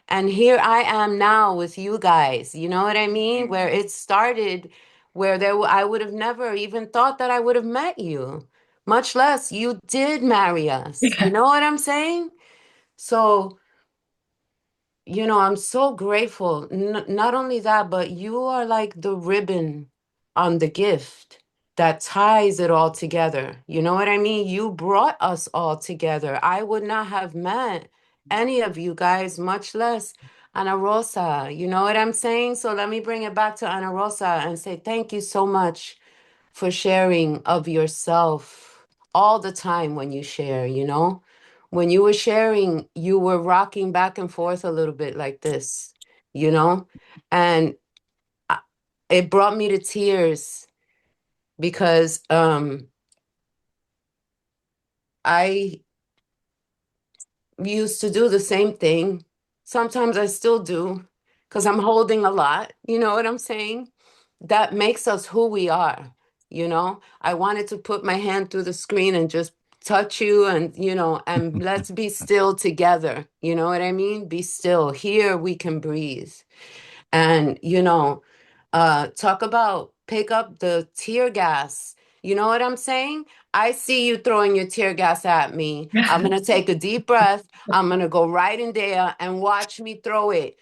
And here I am now with you guys. You know what I mean? Where it started, where I would have never even thought that I would have met you, much less you did marry us. You know what I'm saying? So, I'm so grateful. Not only that, but you are like the ribbon on the gift that ties it all together. You know what I mean? You brought us all together. I would not have met any of you guys, much less Ana Rosa. You know what I'm saying? So let me bring it back to Ana Rosa and say thank you so much for sharing of yourself all the time when you share, When you were sharing, you were rocking back and forth a little bit like this, you know? And I- it brought me to tears because I used to do the same thing. Sometimes I still do because I'm holding a lot, you know what I'm saying? That makes us who we are, I wanted to put my hand through the screen and just touch you, and and let's be still together. You know what I mean? Be still. Here we can breathe. And talk about pick up the tear gas. You know what I'm saying? I see you throwing your tear gas at me. I'm gonna take a deep breath. I'm gonna go right in there and watch me throw it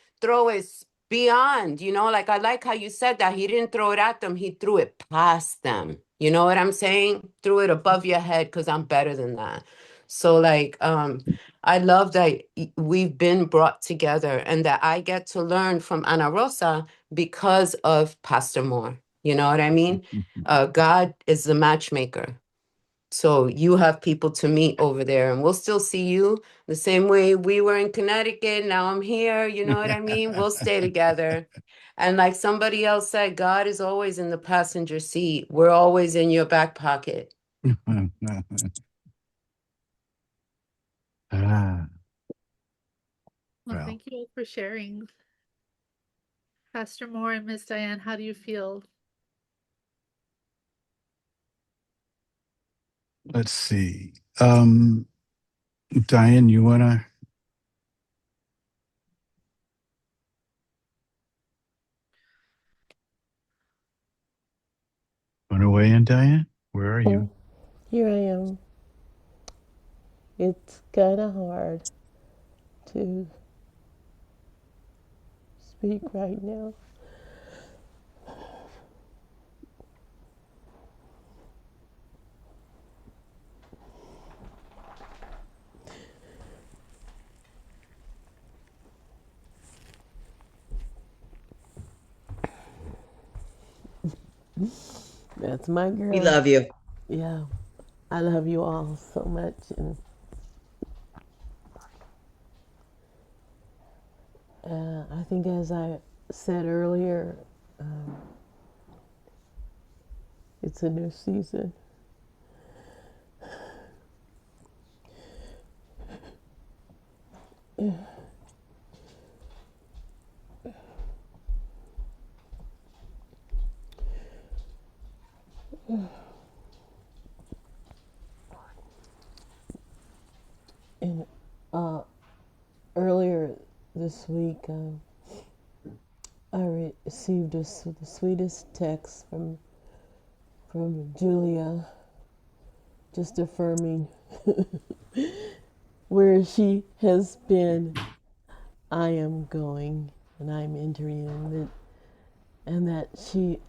beyond. Like, I like how you said that he didn't throw it at them, he threw it past them. You know what I'm saying? Threw it above your head, because I'm better than that. So, like, I love that we've been brought together, and that I get to learn from Ana Rosa because of Pastor Moore. You know what I mean? God is the matchmaker. So you have people to meet over there, and we'll still see you the same way we were in Connecticut. Now I'm here. You know what I mean? We'll stay together. And like somebody else said, God is always in the passenger seat. We're always in your back pocket. Ah, Well, well, thank you all for sharing. Pastor Moore and Miss Diane, how do you feel? let's see. Diane, you wanna weigh in, Diane? Where are you? Here I am. It's kind of hard to speak right now. That's my We girl. love you. Yeah, I love you all so much. And I think, as I said earlier, it's a new season. And earlier this week, I received the sweetest text from Julia, just affirming where she has been. I am going, and I'm entering in it, and that she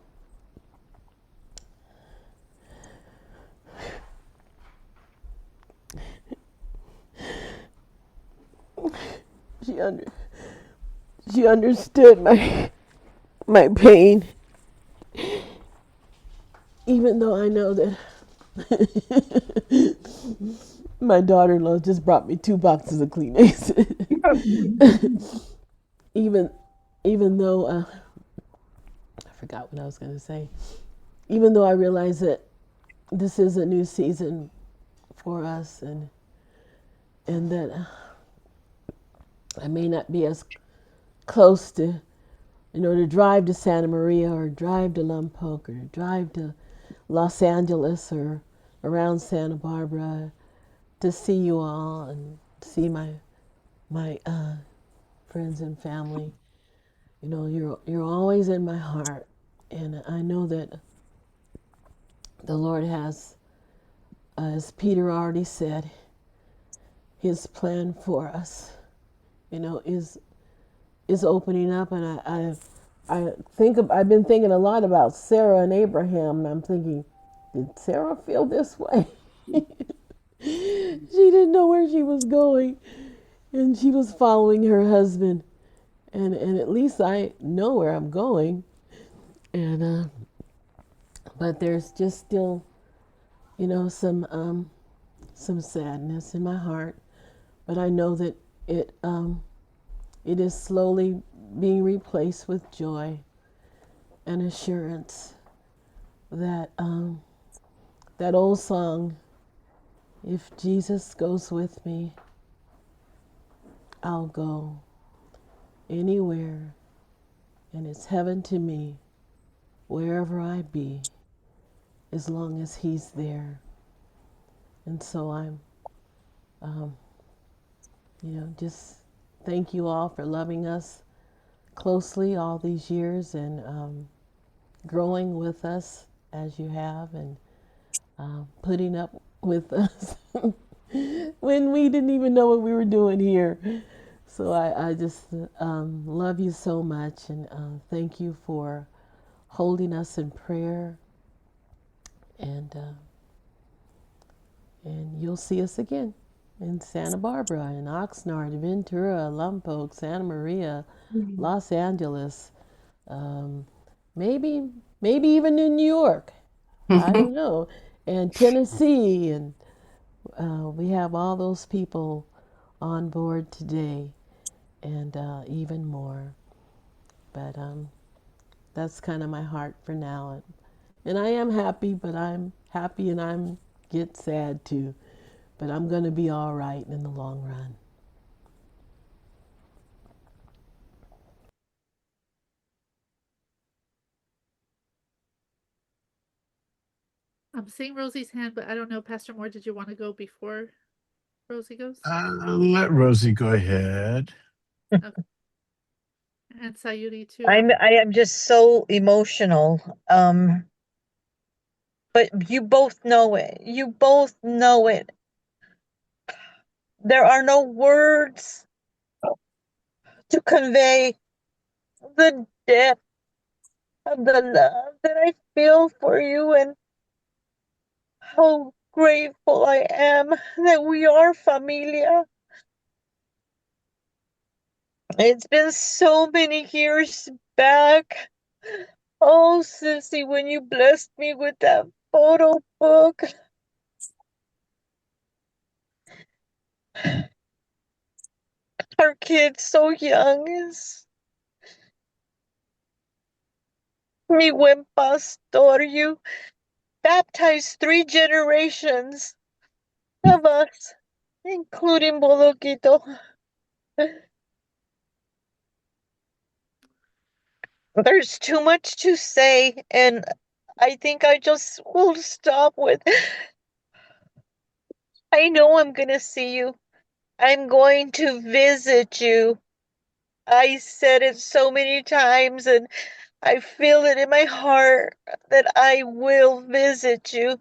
she under she understood my pain, even though I know that my daughter-in-law just brought me 2 boxes of Kleenex. even even though I forgot what I was going to say. Even though I realize that this is a new season for us, and that I may not be as close to, to drive to Santa Maria, or drive to Lompoc, or drive to Los Angeles, or around Santa Barbara, to see you all and see my friends and family. You're always in my heart, and I know that the Lord has, as Peter already said, His plan for us, is opening up. And I've been thinking a lot about Sarah and Abraham. I'm thinking, did Sarah feel this way? She didn't know where she was going, and she was following her husband. And at least I know where I'm going. And but there's just still, some sadness in my heart. But I know that it is slowly being replaced with joy and assurance that that old song, "If Jesus goes with me, I'll go anywhere, and it's heaven to me, wherever I be, as long as He's there." And so I'm, um, just thank you all for loving us closely all these years and growing with us as you have and putting up with us when we didn't even know what we were doing here. So I just love you so much and thank you for holding us in prayer and you'll see us again in Santa Barbara, in Oxnard, Ventura, Lompoc, Santa Maria, Los Angeles, um, maybe even in New York. I don't know, and Tennessee, and we have all those people on board today, and even more. But that's kind of my heart for now, and I am happy, but I'm happy and I'm get sad too. But I'm going to be all right in the long run. I'm seeing Rosie's hand, but I don't know, Pastor Moore, did you want to go before Rosie goes? Let Rosie go ahead. Okay. And Sayuri too. I am just so emotional. But you both know it. You both know it. There are no words to convey the depth of the love that I feel for you and how grateful I am that we are familia. It's been so many years back. Oh, Sissy, when you blessed me with that photo book. Our kid so young is mi buen pastor. You baptized 3 generations of us, including Boloquito. There's too much to say, and I think I just will stop with. I know I'm gonna see you. I'm going to visit you. I said it so many times, and I feel it in my heart that I will visit you.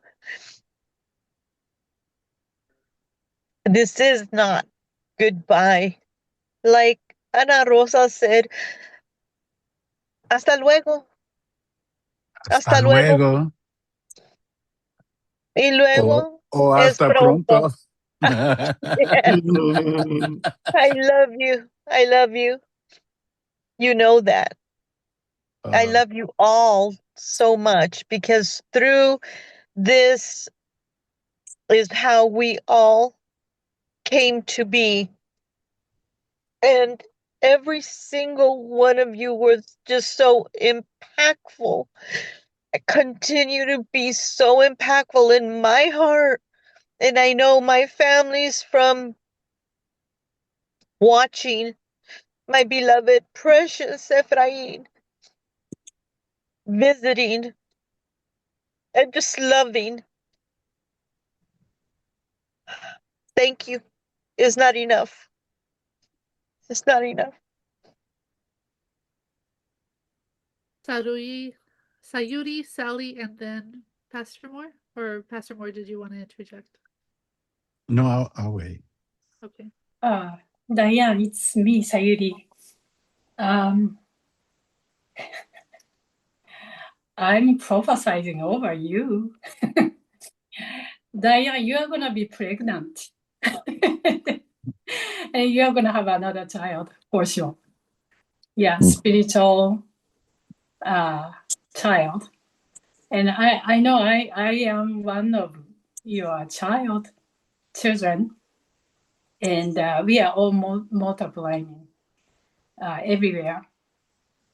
This is not goodbye. Like Ana Rosa said, hasta luego. Hasta Hasta luego. luego. Y O, luego o es hasta pronto. pronto. Yes. I love you. I love you. You know that. I love you all so much because through this is how we all came to be. And every single one of you was just so impactful. Continue to be so impactful in my heart. And I know my family's from watching my beloved, precious Ephraim, visiting and just loving. Thank you. It's not enough. It's not enough. Sayuri, Sally, and then Pastor Moore? Or Pastor Moore, did you want to interject? No, I'll wait. Okay. Diane, it's me, Sayuri. I'm prophesying over you. Diane, you are going to be pregnant. And you are going to have another child, for sure. Yeah, spiritual child. And I know I am one of your children. And we are all multiplying everywhere.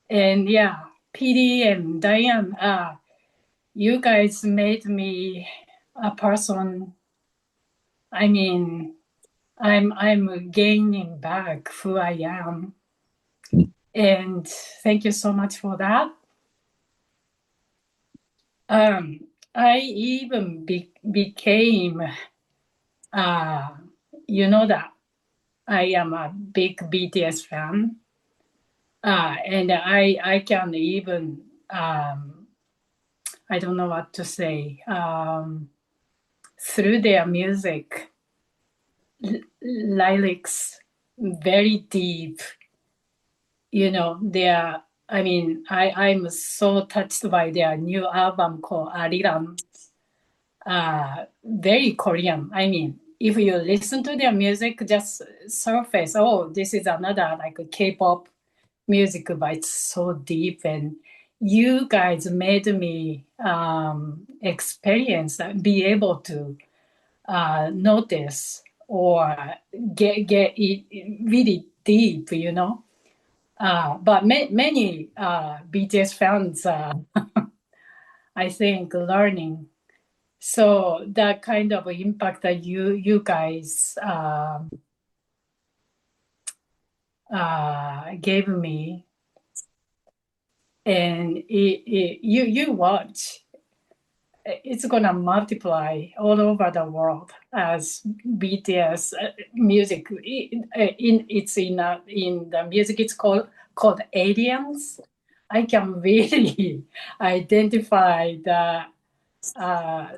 And yeah, PD and Diane, you guys made me a person. I mean, I'm gaining back who I am. And thank you so much for that. I even became uh, you know that I am a big BTS fan, and I can even I don't know what to say, through their music lyrics very deep. You know, they are. I mean, I'm so touched by their new album called Ariram. Very Korean. I mean, if you listen to their music, just surface, oh, this is another like a K-pop music, but it's so deep. And you guys made me experience that, be able to notice or get it really deep, you know. But many BTS fans, I think, learning. So that kind of impact that you guys gave me, and you watch, it's gonna multiply all over the world as BTS music. It's in the music. It's called aliens. I can really identify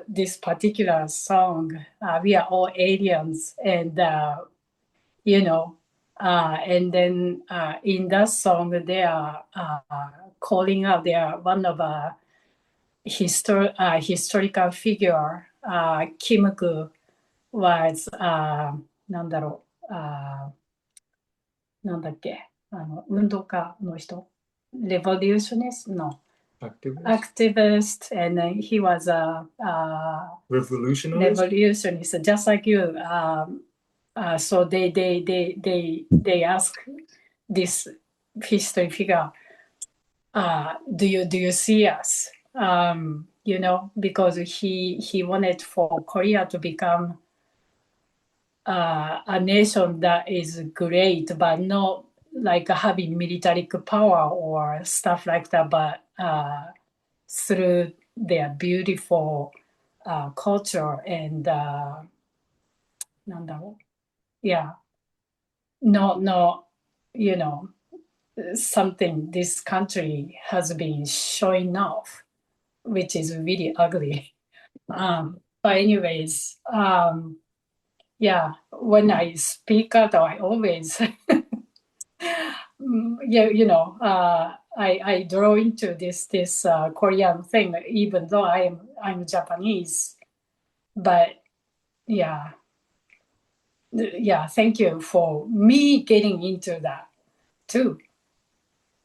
this particular song. We are all aliens, and you know, and then in that song they are calling out. They are one of historical figure, Kim Gu was, なんだろう、なんだっけ、運動家の人、revolutionist? No. Activist, and then he was a revolutionist, just like you. So they ask this history figure, do you see us? You know, because he wanted for Korea to become a nation that is great, but not like having military power or stuff like that, but through their beautiful culture and なんだろう, yeah, no, you know, something this country has been showing off, which is really ugly. But anyways, yeah, when I speak out, I always, yeah, you know, I draw into this Korean thing, even though I'm Japanese. But yeah, yeah, thank you for me getting into that too.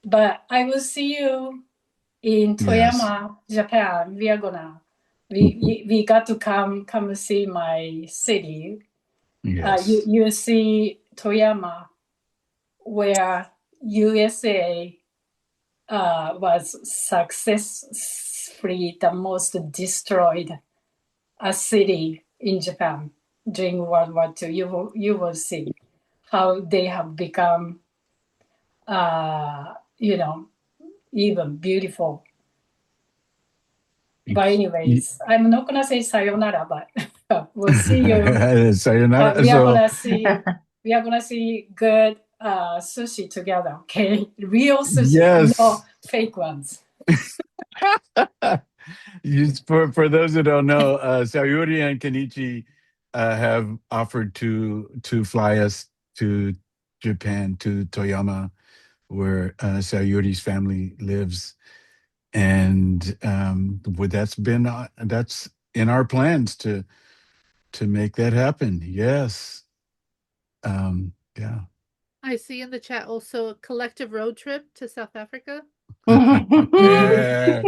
But I will see you in Yes. Toyama, Japan. We are gonna, we got to come see my city. Yes. You see Toyama, where USA was successfully the most destroyed city in Japan during World War II. You will see how they have become, you know, even beautiful. But anyways, I'm not gonna say sayonara, but we'll see you. Sayonara. We are So gonna see good sushi together, okay? Real sushi, yes. no fake ones. For those who don't know, Sayuri and Kenichi have offered to fly us to Japan, to Toyama, where Sayuri's family lives, and that's in our plans to make that happen. Yes. Yeah. I see in the chat also a collective road trip to South Africa. Yeah.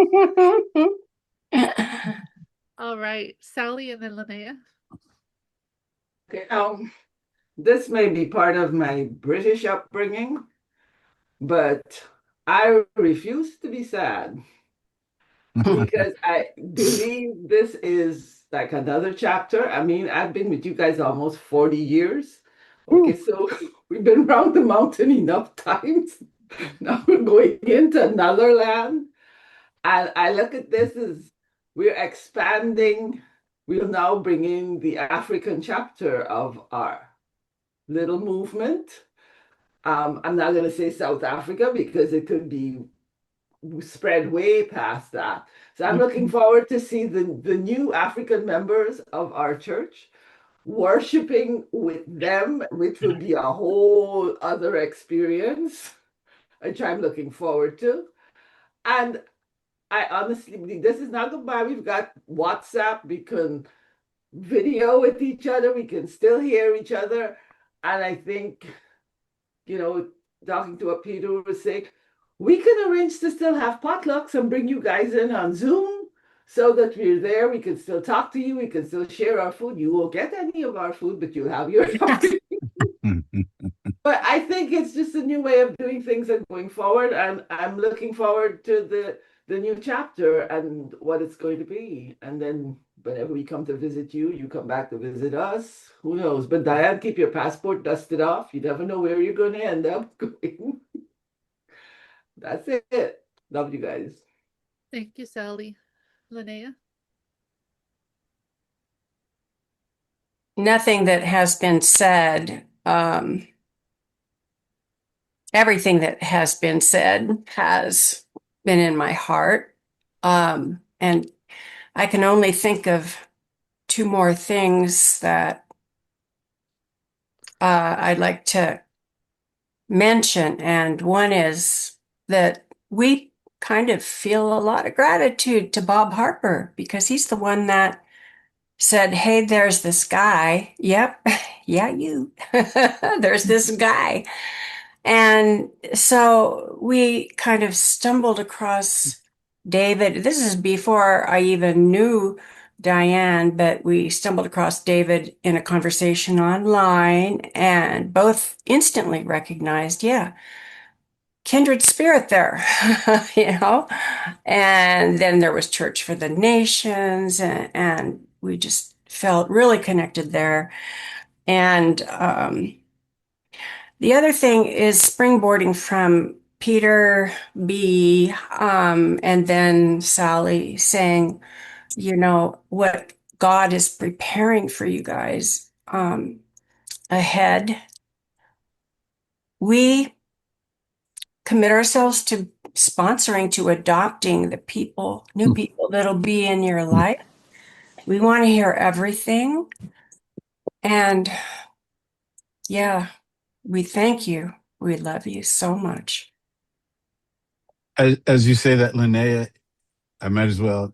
All right, Sally and then Linnea. Okay, this may be part of my British upbringing, but I refuse to be sad because I believe this is like another chapter. I mean, I've been with you guys almost 40 years. Okay, so we've been around the mountain enough times. Now we're going into another land. And I look at this as we're expanding we'll now bring in the African chapter of our little movement. I'm not going to say South Africa because it could be spread way past that. So I'm looking forward to see the new African members of our church worshiping with them, which will be a whole other experience, which I'm looking forward to. And I honestly believe this is not goodbye. We've got WhatsApp. We can video with each other. We can still hear each other. And I think, talking to what Peter was saying, we can arrange to still have potlucks and bring you guys in on Zoom so that we're there. We can still talk to you. We can still share our food. You won't get any of our food, but you'll have your But I think it's just a new way of doing things and going forward. And I'm looking forward to the new chapter and what it's going to be. And then whenever we come to visit you, you come back to visit us. Who knows? But Diane, keep your passport dusted off. You never know where you're going to end up going. That's it. Love you guys. Thank you, Sally. Linnea? Nothing that has been said, everything that has been said has been in my heart. And I can only think of two more things that I'd like to mention. And one is that we kind of feel a lot of gratitude to Bob Harper because he's the one that said, "Hey, there's this guy." Yep. Yeah, you. There's this guy. And so we kind of stumbled across David. This is before I even knew Diane, but we stumbled across David in a conversation online and both instantly recognized, yeah, kindred spirit there, you know? And then there was Church for the Nations, and we just felt really connected there. And the other thing is springboarding from Peter B. And then Sally saying, what God is preparing for you guys ahead. We commit ourselves to sponsoring, to adopting the people, new people that'll be in your life. We want to hear everything. And yeah, we thank you. We love you so much. As you say that, Linnea, I might as well,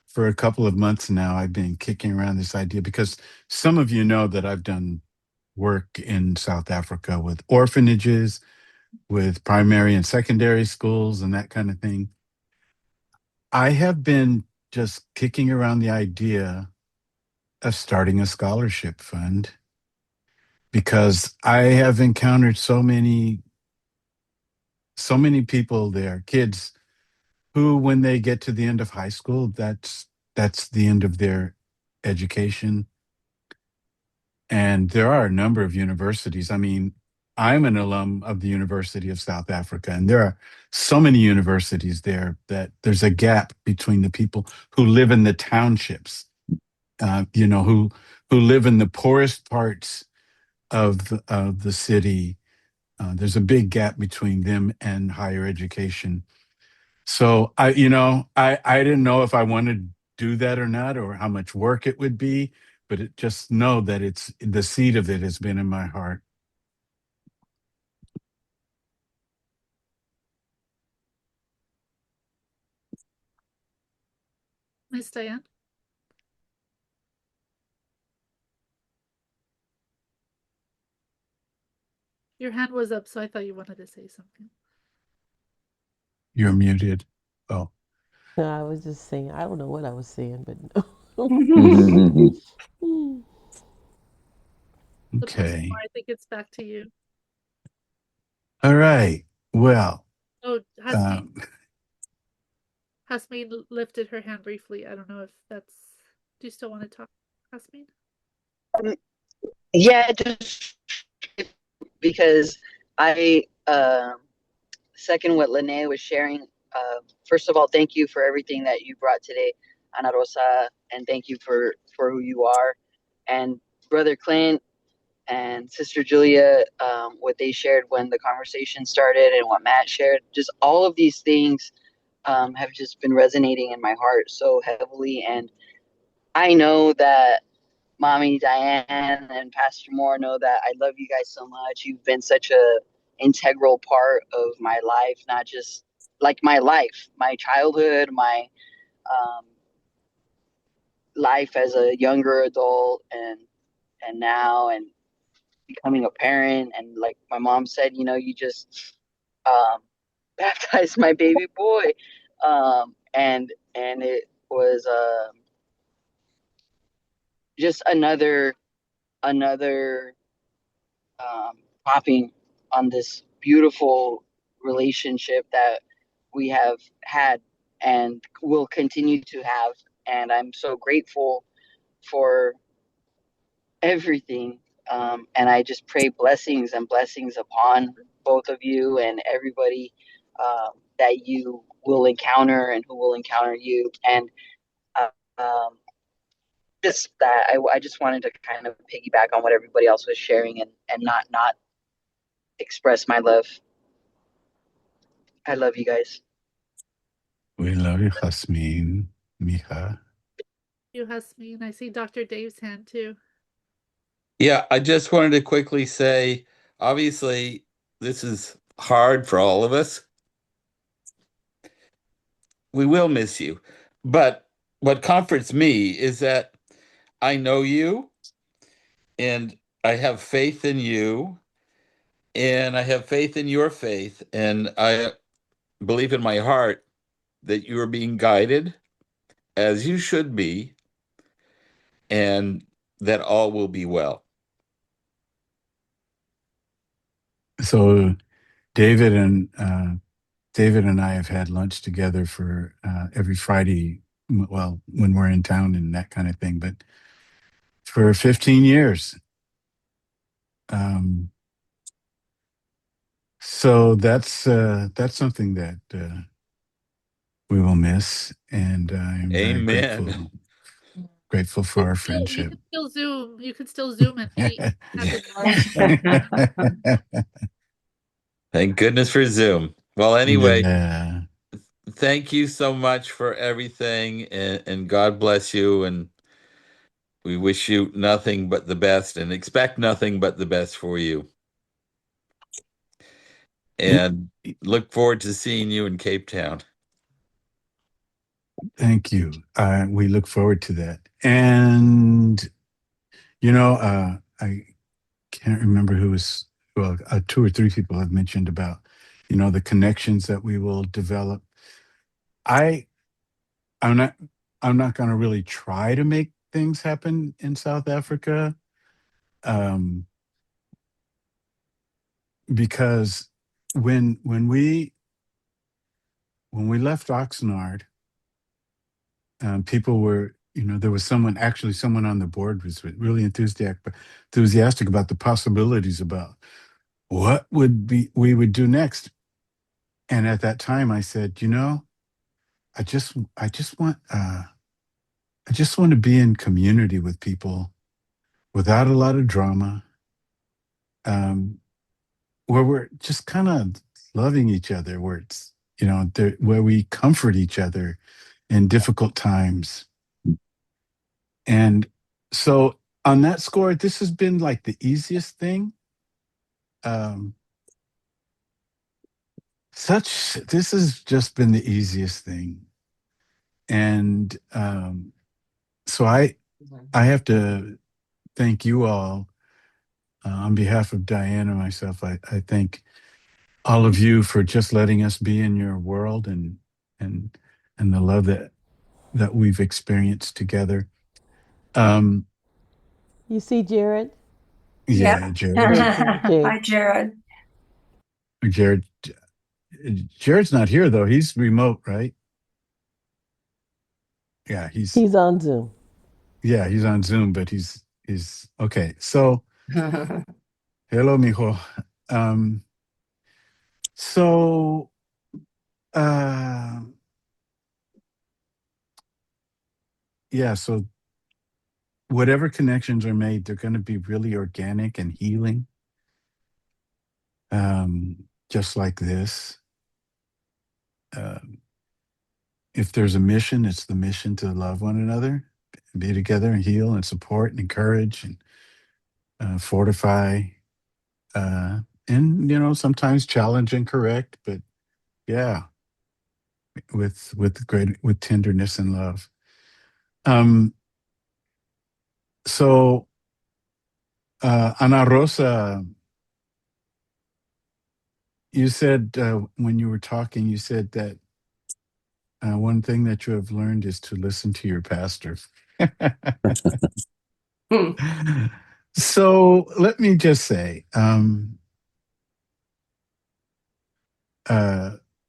for a couple of months now, I've been kicking around this idea because some of you know that I've done work in South Africa with orphanages, with primary and secondary schools and that kind of thing. I have been just kicking around the idea of starting a scholarship fund because I have encountered so many people there, kids who, when they get to the end of high school, that's the end of their education. And there are a number of universities. I mean, I'm an alum of the University of South Africa, and there are so many universities there that there's a gap between the people who live in the townships, who live in the poorest parts of the city. There's a big gap between them and higher education. So I didn't know if I wanted to do that or not, or how much work it would be, but just know that it's the seed of it has been in my heart. Miss Diane? Your hand was up, so I thought you wanted to say something. You're muted. Oh. No, I was just saying, I don't know what I was saying, but no. Okay. I think it's back to you. All right. Well. Oh, Hasmeen lifted her hand briefly. I don't know if that's. Do you still want to talk, Hasmeen? Yeah, just because I second what Linnea was sharing. First of all, thank you for everything that you brought today. Ana Rosa, and thank you for who you are. And Brother Clint and Sister Julia, what they shared when the conversation started and what Matt shared, just all of these things have just been resonating in my heart so heavily. And I know that Mommy Diane and Pastor Moore know that I love you guys so much. You've been such a integral part of my life, not just like my life, my childhood, my um, life as a younger adult, and now, and becoming a parent. And like my mom said, you just um, baptized my baby boy, and it was just another topping on this beautiful relationship that we have had and will continue to have. And I'm so grateful for everything. And I just pray blessings and blessings upon both of you and everybody that you will encounter and who will encounter you. And uh, um, just that I just wanted to kind of piggyback on what everybody else was sharing, and not express my love. I love you guys. We love you, Jasmine, mija. You, Hasmin. I see Dr. Dave's hand too. Yeah, I just wanted to quickly say, obviously, this is hard for all of us. We will miss you. But what comforts me is that I know you and I have faith in you and I have faith in your faith. And I believe in my heart that you are being guided as you should be and that all will be well. So David and I have had lunch together for every Friday. Well, when we're in town and that kind of thing, but for 15 years. So that's something that we will miss, and I'm very Amen. grateful for our friendship. You could still Zoom. You could still Zoom and meet. Thank goodness for Zoom. Well, anyway, Yeah. thank you so much for everything, and God bless you. And we wish you nothing but the best and expect nothing but the best for you. And look forward to seeing you in Cape Town. Thank you. We look forward to that. And, I can't remember who was, well, two or three people have mentioned about, the connections that we will develop. I'm not going to really try to make things happen in South Africa, because when we left Oxnard, people were, there was someone on the board was really enthusiastic about the possibilities about what we would do next. And at that time, I said, I just want to be in community with people without a lot of drama, where we're just kind of loving each other, where it's, where we comfort each other in difficult times. And so on that score, this has been like the easiest thing. This has just been the easiest thing. And so I have to thank you all on behalf of Diane and myself. I thank all of you for just letting us be in your world, and the love that we've experienced together. You see Jared? Yeah, Yep. Jared. Okay. Hi, Jared. Jared. Jared's not here though. He's remote, right? Yeah, he's on Zoom. Yeah, he's on Zoom, but he's okay. So, hello, mijo. Um, so, uh, yeah, so whatever connections are made, they're going to be really organic and healing, just like this. Um, if there's a mission, it's the mission to love one another, be together and heal and support and encourage and fortify, and sometimes challenge and correct, but yeah, with tenderness and love. Um, so Ana Rosa, you said when you were talking, you said that one thing that you have learned is to listen to your pastor. So let me just say,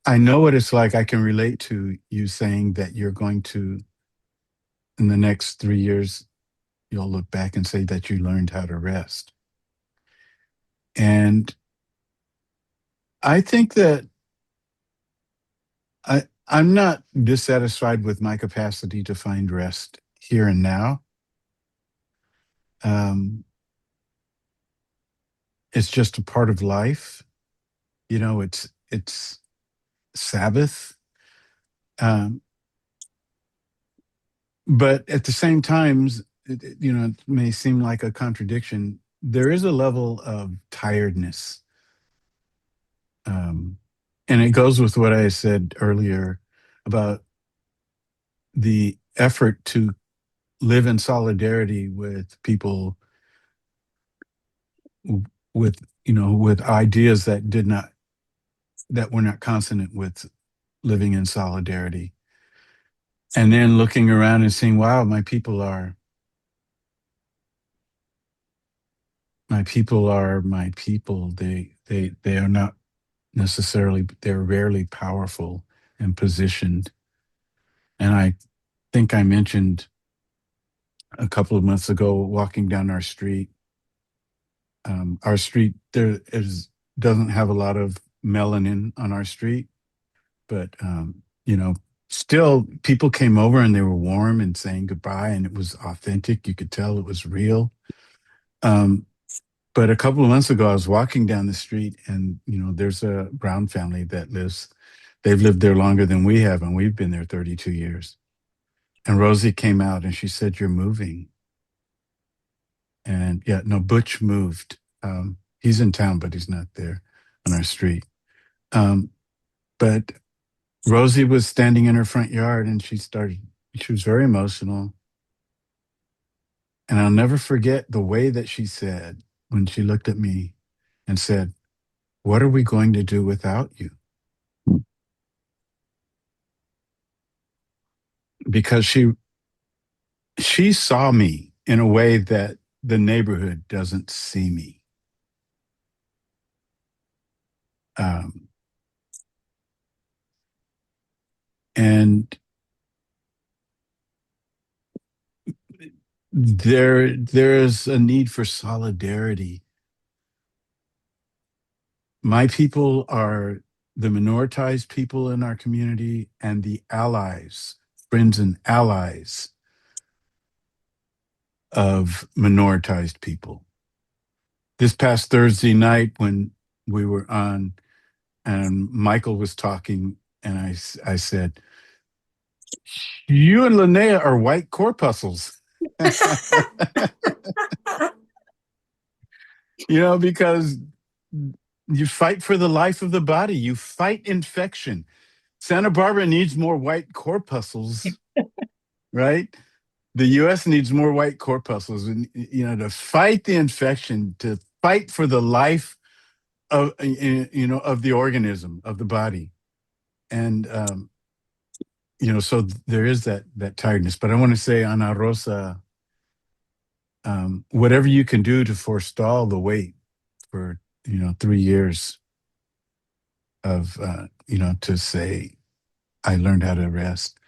I know what it's like. I can relate to you saying that you're going to, in the next 3 years, you'll look back and say that you learned how to rest. And I think that I'm not dissatisfied with my capacity to find rest here and now. Um, it's just a part of life. It's Sabbath. Um, but at the same time, it may seem like a contradiction. There is a level of tiredness. Um, and it goes with what I said earlier about the effort to live in solidarity with people with with ideas that were not consonant with living in solidarity, and then looking around and seeing, wow, my people. They are not necessarily, they're rarely powerful and positioned. And I think I mentioned a couple of months ago, walking down our street there doesn't have a lot of melanin on our street, but still people came over and they were warm and saying goodbye, and it was authentic. You could tell it was real. um, but a couple of months ago I was walking down the street, and there's a Brown family they've lived there longer than we have, and we've been there 32 years. And Rosie came out and she said, "You're moving." And yeah, no, Butch moved. He's in town, but he's not there on our street. But Rosie was standing in her front yard, and she was very emotional. And I'll never forget the way that she said, when she looked at me and said, "What are we going to do without you?" Because she saw me in a way that the neighborhood doesn't see me. Um, and there is a need for solidarity. My people are the minoritized people in our community and the allies, friends and allies of minoritized people. This past Thursday night, when we were on and Michael was talking, and I said, "You and Linnea are white corpuscles." Because you fight for the life of the body, you fight infection. Santa Barbara needs more white corpuscles, right? The U.S. needs more white corpuscles, and to fight the infection, to fight for the life of the organism, of the body. And so there is that tiredness. But I want to say, Ana Rosa, whatever you can do to forestall the wait for 3 years of to say, "I learned how to rest."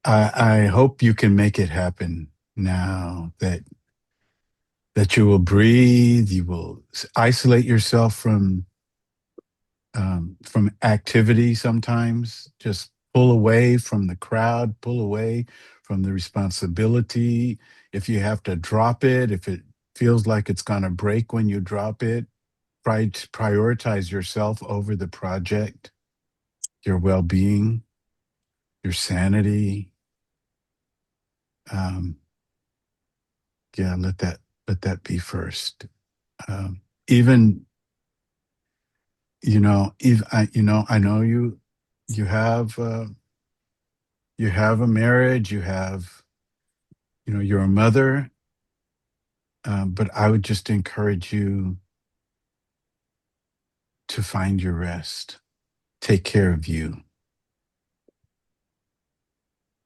I hope you can make it happen now, that you will breathe, you will isolate yourself from activity sometimes. Just pull away from the crowd, pull away from the responsibility. If you have to drop it, if it feels like it's going to break when you drop it, try to prioritize yourself over the project, your well-being, your sanity. Yeah, let that be first. Even I know you have a marriage, you're a mother, but I would just encourage you to find your rest, take care of you.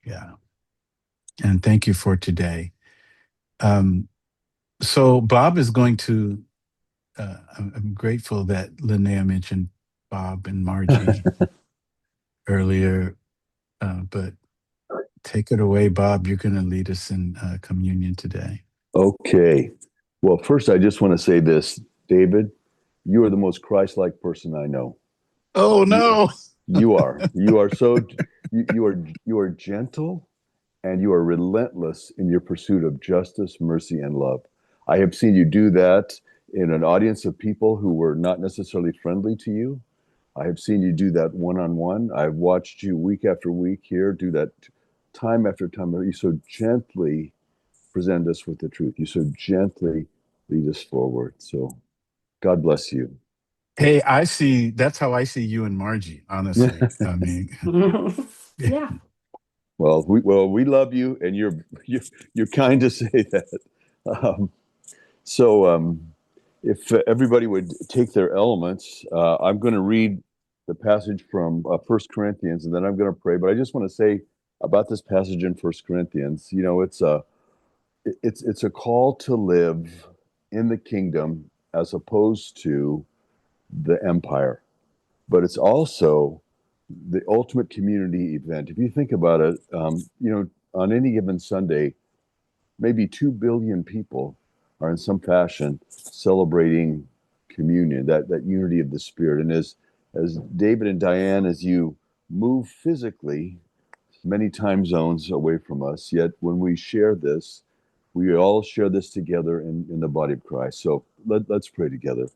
Yeah, and thank you for today. So Bob is going to. I'm grateful that Linnea mentioned Bob and Margie earlier, but take it away, Bob. You're going to lead us in communion today. Okay. Well, first, I just want to say this, David, you are the most Christ-like person I know. Oh, no. You are. You are so, you are gentle and you are relentless in your pursuit of justice, mercy, and love. I have seen you do that in an audience of people who were not necessarily friendly to you. I have seen you do that one-on-one. I've watched you week after week here do that time after time. You so gently present us with the truth. You so gently lead us forward. So God bless you. Hey, that's how I see you and Margie, honestly. I mean, Yeah. Well, we love you, and you're kind to say that. If everybody would take their elements, I'm going to read the passage from 1 Corinthians, and then I'm going to pray. But I just want to say about this passage in 1 Corinthians, it's a call to live in the kingdom as opposed to the empire, but it's also the ultimate community event. If you think about it, on any given Sunday, maybe 2 billion people are in some fashion celebrating communion, that unity of the Spirit. And as David and Diane, as you move physically many time zones away from us, yet when we share this, we all share this together in the body of Christ. So let's pray together.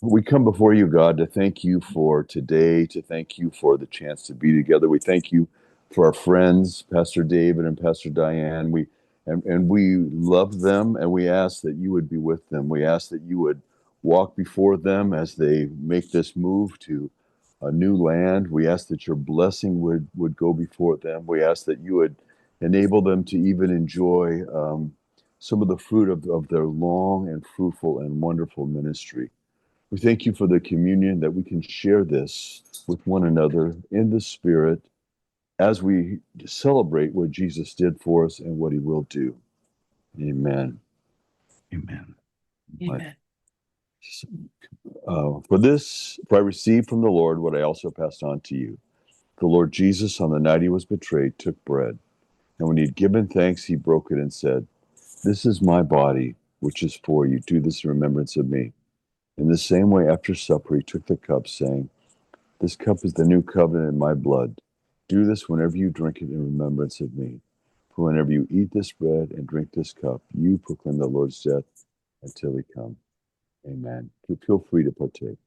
We come before you, God, to thank you for today, to thank you for the chance to be together. We thank you for our friends, Pastor David and Pastor Diane. We love them, and we ask that you would be with them. We ask that you would walk before them as they make this move to a new land. We ask that your blessing would go before them. We ask that you would enable them to even enjoy some of the fruit of their long and fruitful and wonderful ministry. We thank you for the communion that we can share this with one another in the Spirit as we celebrate what Jesus did for us and what he will do. Amen. Amen. Amen. For I received from the Lord what I also passed on to you. The Lord Jesus, on the night he was betrayed, took bread, and when he had given thanks, he broke it and said, "This is my body, which is for you. Do this in remembrance of me." In the same way, after supper, he took the cup, saying, "This cup is the new covenant in my blood. Do this whenever you drink it in remembrance of me. For whenever you eat this bread and drink this cup, you proclaim the Lord's death until he come." Amen. Feel free to partake.